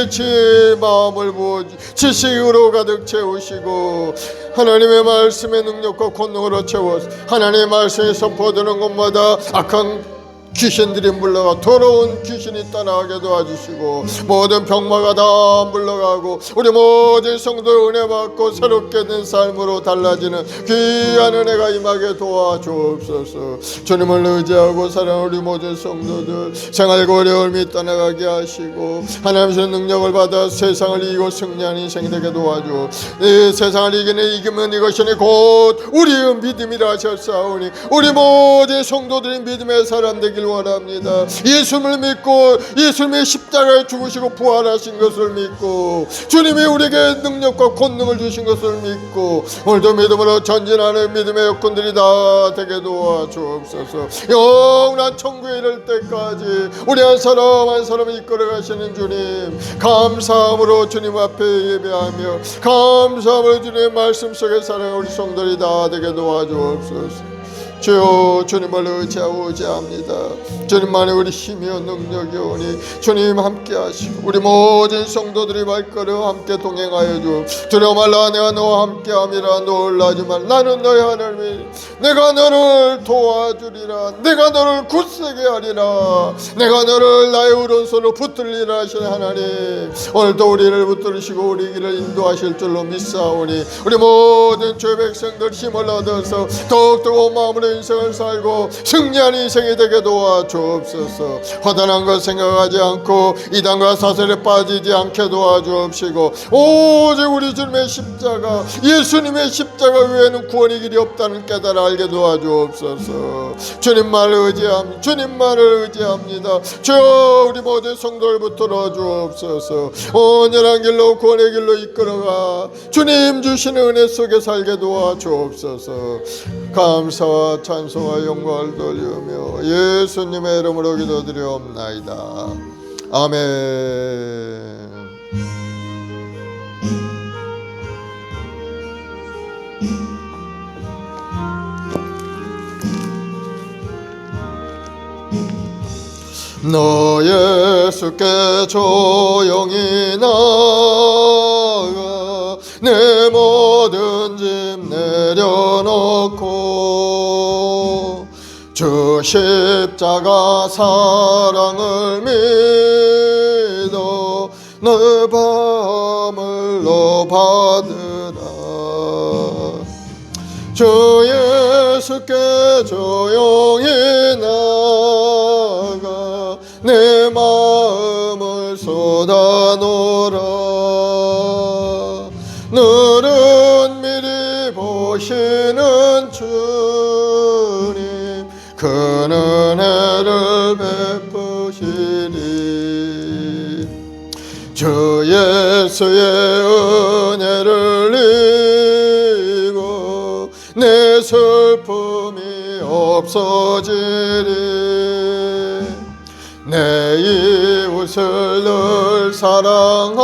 지혜의 마음을 부어 지식으로 가득 채우시고, 하나님의 말씀의 능력과 권능으로 채워 하나님의 말씀이 선포되는 곳마다 악한 귀신들이 물러가 더러운 귀신이 떠나게 도와주시고, 모든 병마가 다 물러가고 우리 모든 성도 은혜 받고 새롭게 된 삶으로 달라지는 귀한 은혜가 임하게 도와주옵소서. 주님을 의지하고 사랑하는 우리 모든 성도들 생활과 어려움이 떠나가게 하시고, 하나님의 능력을 받아 세상을 이기고 승리하는 인생이 되게 도와주. 이 세상을 이기면 이것이니 곧 우리의 믿음이라 하셨사오니, 우리 모든 성도들이 믿음의 사람 되길 원합니다. 예수님을 믿고 예수님의 십자가에 죽으시고 부활하신 것을 믿고 주님이 우리에게 능력과 권능을 주신 것을 믿고 오늘도 믿음으로 전진하는 믿음의 여건들이 다 되게 도와주옵소서. 영원한 천국에 이를 때까지 우리 한 사람 한 사람을 이끌어 가시는 주님, 감사함으로 주님 앞에 예배하며 감사함으로 주님의 말씀 속에 살아가는 우리 성도들이 다 되게 도와주옵소서. 주여, 주님을 의지합니다. 주님만이 우리 힘이요 능력이오니 주님 함께 하시고 우리 모든 성도들이 발걸음 함께 동행하여 주. 두려워말라, 내가 너와 함께함이라. 놀라지 말, 나는 너의 하나님이 내가 너를 도와주리라. 내가 너를 굳세게 하리라. 내가 너를 나의 오른손으로 붙들리라 하신 하나님, 오늘도 우리를 붙들으시고 우리 길을 인도하실 줄로 믿사오니 우리 모든 주의 백성들 힘을 얻어서 더욱더 온 마음으로 인생을 살고 승리하는 인생이 되게 도와주옵소서. 허단한 것 생각하지 않고 이단과 사슬에 빠지지 않게 도와주옵시고, 오직 우리 주님의 십자가, 예수님의 십자가 외에는 구원의 길이 없다는 깨달아 알게 도와주옵소서. 주님만을 의지합니다. 주여, 우리 모든 성도를 붙들어 주옵소서. 온전한 길로 구원의 길로 이끌어가 주님 주시는 은혜 속에 살게 도와주옵소서. 감사와 찬송과 영광을 돌리며 예수님의 이름으로 기도드리옵나이다. 아멘. 너 예수께 조용히 나가 내 모든 짐 내려놓고 주 십자가 사랑을 믿어 너의 밤을 너 받으라. 주 예수께 조용히 나가 내 마음을 쏟아놓으라. 너는 미리 보시는 주님 그 은혜를 베푸시리. 주 예수의 은혜를 입어 내 슬픔이 없어지리. 내 이웃을 늘 사랑하여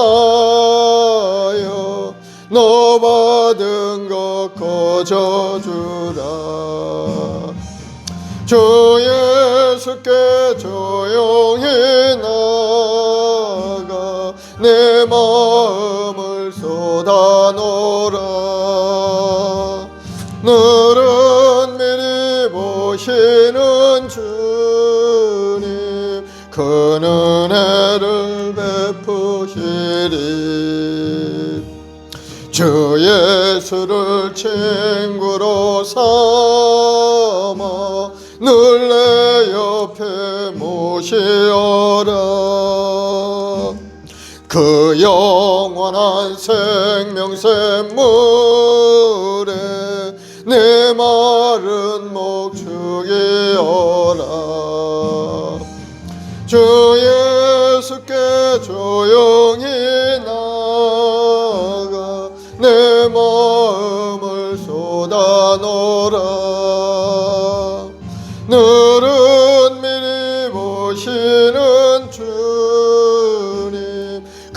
너 받은 것 거저주라. 주 예수께 조용히 나가 내 마음을 쏟아놓으라. 너는 미리 보시는 주님 그 은혜를 베푸시리. 주 예수를 친구로 삼아 늘 내 옆에 모시어라. 그 영원한 생명샘물에 내 마른 목 죽이어라. 주 예수께 조용히 나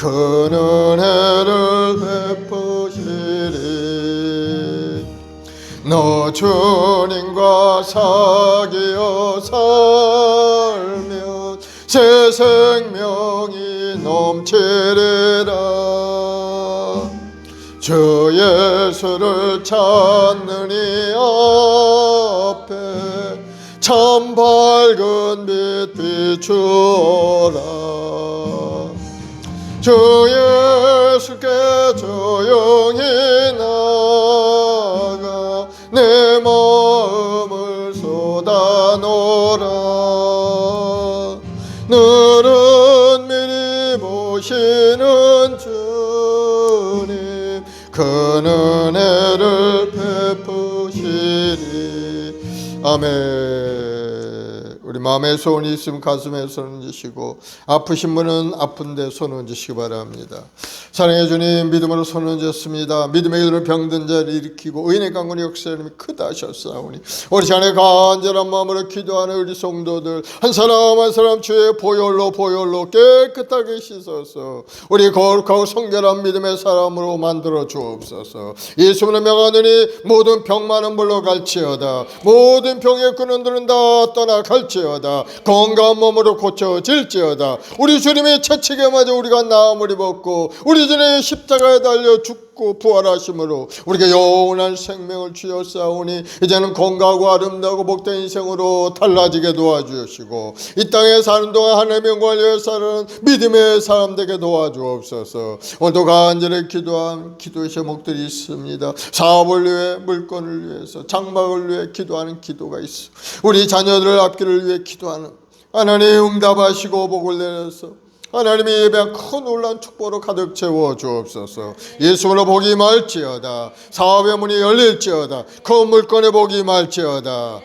큰 은혜를 베푸시리. 너 주님과 사귀어 살면 새 생명이 넘치리라. 주 예수를 찾는 이 앞에 참 밝은 빛 비추어라. 주 예수께 조용히 나가 내 마음을 쏟아놓으라. 너를 미리 보시는 주님 큰 은혜를 베푸시리. 아멘. 우리 마음에 소원이 있으면 가슴에 손 얹으시고, 아프신 분은 아픈데 손 얹으시기 바랍니다. 사랑해 주님, 믿음으로 손 얹었습니다. 믿음의 기도로 병든 자를 일으키고 의인의 강군의 역사님이 크다 하셨사오니 우리 자네 간절한 마음으로 기도하는 우리 성도들 한 사람 한 사람 주의 보혈로 깨끗하게 씻어서 우리 거룩하고 성결한 믿음의 사람으로 만들어 주옵소서. 예수님의 명하느니 모든 병만은 물러갈지어다. 모든 병의 근원들은 다 떠나갈지어다. 건강한 몸으로 고쳐질지어다. 우리 주님의 채찍에 맞아 우리가 나음을 입었고 우리 주님의 십자가에 달려 죽고 부활하심으로 우리가 영원한 생명을 주셨사오니 이제는 건강하고 아름다우고 복된 인생으로 달라지게 도와주시고 이 땅에 사는 동안 하나님의 영광을 위해 사는 믿음의 사람 되게 도와주옵소서. 오늘도 간절히 기도한 기도의 제목들이 있습니다. 사업을 위해, 물건을 위해서, 장막을 위해 기도하는 기도가 있어. 우리 자녀들의 앞길을 위해 기도하는 하나님 응답하시고 복을 내려서 하나님이 예배한 큰 놀라운 축복으로 가득 채워 주옵소서. 예수로 복이 임할지어다. 사업의 문이 열릴지어다. 그 물건의 복이 임할지어다.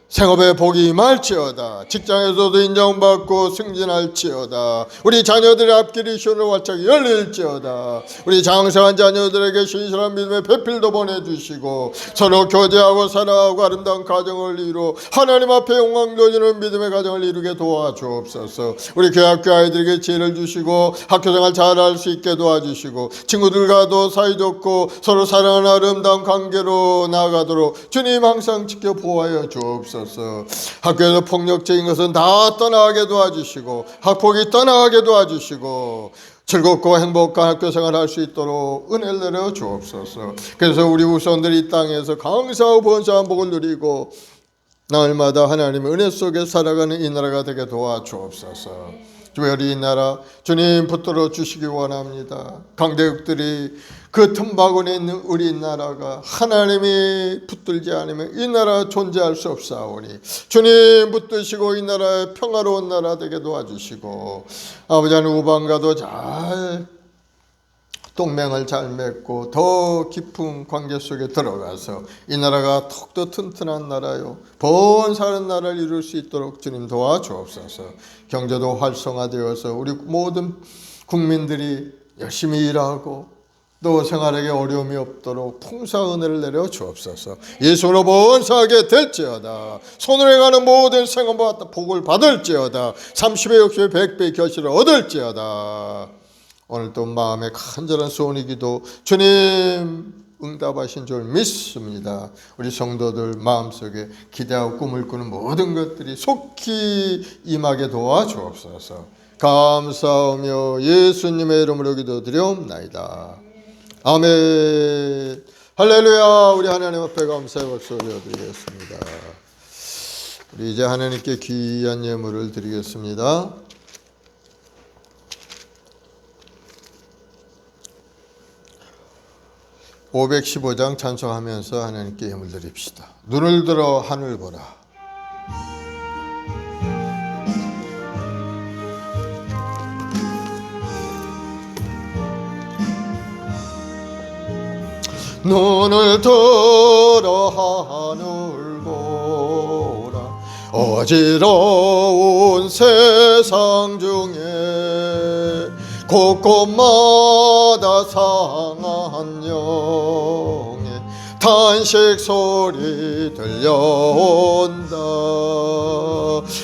생업의 복이 임할지어다. 직장에서도 인정받고 승진할지어다. 우리 자녀들의 앞길이 시원을 활짝 열릴지어다. 우리 장성한 자녀들에게 신실한 믿음의 배필도 보내주시고 서로 교제하고 사랑하고 아름다운 가정을 이루어 하나님 앞에 영광 돌리는 믿음의 가정을 이루게 도와주옵소서. 우리 교학교 아이들에게 지혜를 주시고 학교생활 잘할 수 있게 도와주시고 친구들과도 사이좋고 서로 사랑하는 아름다운 관계로 나아가도록 주님 항상 지켜 보호하여 주옵소서. 학교에서 폭력적인 것은 다 떠나게 도와주시고 학폭이 떠나게 도와주시고 즐겁고 행복한 학교생활 할 수 있도록 은혜를 내려 주옵소서. 그래서 우리 후손들이 이 땅에서 강사하고 번성한 복을 누리고 날마다 하나님의 은혜 속에 살아가는 이 나라가 되게 도와주옵소서. 특별히 이 나라 주님 붙들어 주시기 원합니다. 강대국들이 그 틈바구니에 있는 우리 나라가 하나님이 붙들지 않으면 이 나라 존재할 수 없사오니 주님 붙드시고 이 나라의 평화로운 나라 되게 도와주시고 아버지 하나님 우방과도 잘 동맹을 잘 맺고 더 깊은 관계 속에 들어가서 이 나라가 더욱더 튼튼한 나라요 번사는 나라를 이룰 수 있도록 주님 도와주옵소서. 경제도 활성화되어서 우리 모든 국민들이 열심히 일하고 또 생활에게 어려움이 없도록 풍성한 은혜를 내려 주옵소서. 예수로 번사하게 될지어다. 손으로 행하는 모든 생업과 복을 받을지어다. 30배 60배 100배 결실을 얻을지어다. 오늘 또 마음에 간절한 소원이기도 주님 응답하신 줄 믿습니다. 우리 성도들 마음속에 기대하고 꿈을 꾸는 모든 것들이 속히 임하게 도와주옵소서. 감사하며 예수님의 이름으로 기도드리옵나이다. 아멘. 할렐루야. 우리 하나님 앞에 감사의 박수 올려드리겠습니다. 우리 이제 하나님께 귀한 예물을 드리겠습니다. 515장 찬송하면서 하나님께 예물 드립시다. 눈을 들어 하늘 보라. 눈을 들어 하늘 보라. 어지러운 세상 중에 곳곳마다 상한 영의 탄식 소리 들려온다.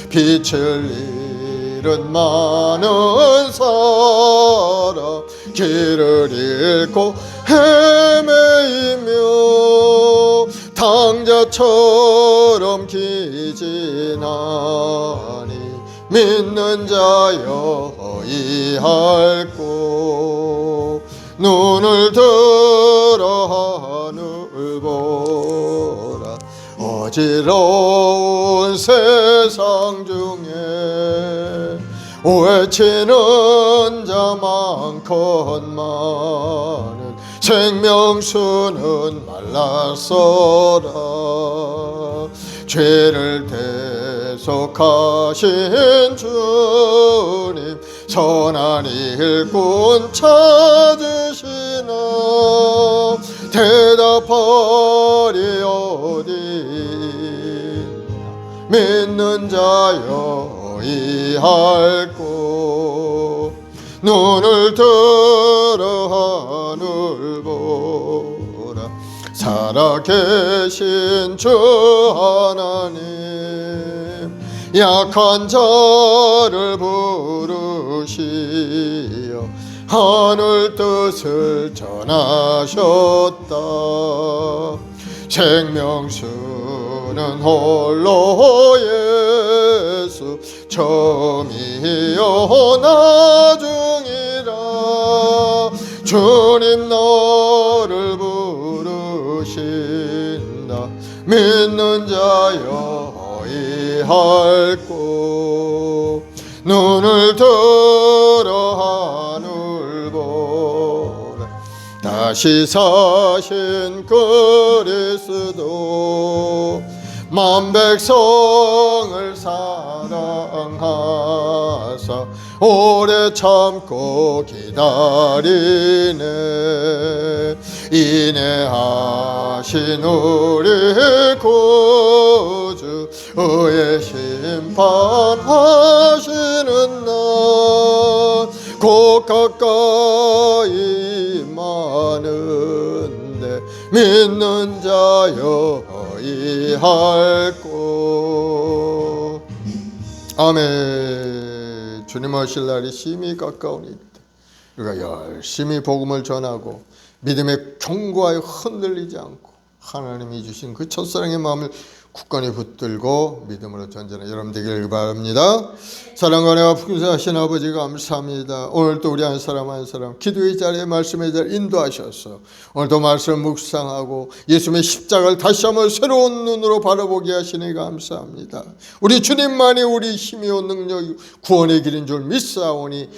빛을 잃은 많은 사람 사람 길을 잃고 헤매이며 당자처럼 기진하니 믿는 자여 이할고 눈을 들어 하늘 보라 어지러운 세상 중에 외치는 자 많건만은 생명수는 말랐어라 죄를 대속하신 주님 선한 일꾼 찾으시나 대답하리 어디 믿는 자여 이할고 눈을 들어 하늘 보라 살아계신 주 하나님 약한 자를 부르시어 하늘 뜻을 전하셨다 생명수는 홀로 예수 처음이요 나중이라 주님 너를 부르신다 믿는 자여 이할고 눈을 들어 하늘 보라 다시 사신 그리스도 만 백성을 사랑하사 오래 참고 기다리네 인내하신 우리 구주 의의 심판하시는 날 곧 가까이 많은데 믿는 자여 이할고 아멘. 주님 오실 날이 심히 가까우니 우리가 열심히 복음을 전하고 믿음의 경고하여 흔들리지 않고 하나님이 주신 그 첫사랑의 마음을 굳건히 붙들고 믿음으로 전전해 여러분 되기를 바랍니다. 사랑과 은혜가 풍성하신 아버지 감사합니다. 오늘도 우리 한 사람 한 사람 기도의 자리에 말씀의 자리에 인도하셔서 오늘도 말씀을 묵상하고 예수님의 십자가를 다시 한번 새로운 눈으로 바라보게 하시니 감사합니다. 우리 주님만이 우리 힘이요 능력이요 구원의 길인 줄 믿사오니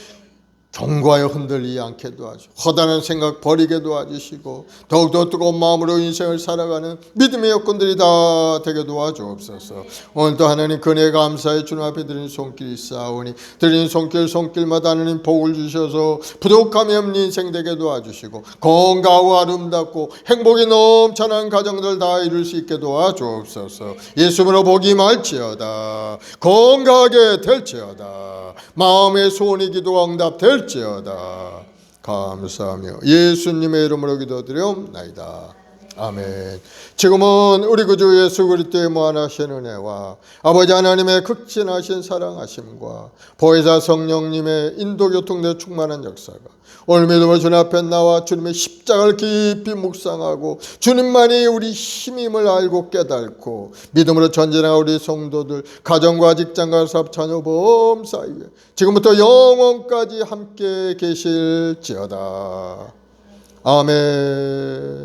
경고하여 흔들리지 않게 도와주시고 허다한 생각 버리게 도와주시고 더욱더 뜨거운 마음으로 인생을 살아가는 믿음의 여건들이 다 되게 도와주옵소서. 오늘도 하나님 은혜 감사해 주님 앞에 드리는 손길이 있사오니 드리는 손길마다 하나님 복을 주셔서 부족함이 없는 인생 되게 도와주시고 건강하고 아름답고 행복이 넘쳐난 가정들 다 이룰 수 있게 도와주옵소서. 예수님으로 복이 말지어다 건강하게 될지어다 마음의 소원이 기도가 응답될지어다 감사하며 예수님의 이름으로 기도드리옵나이다. 아멘. 지금은 우리 구주 예수 그리스도의 무한하신 은혜와 아버지 하나님의 극진하신 사랑하심과 보혜사 성령님의 인도교통대 충만한 역사가 오늘 믿음으로 주님 앞에 나와 주님의 십자가를 깊이 묵상하고 주님만이 우리 힘임을 알고 깨닫고 믿음으로 전진한 우리 성도들 가정과 직장과 사업 자녀 범사에 지금부터 영원까지 함께 계실지어다. 아멘.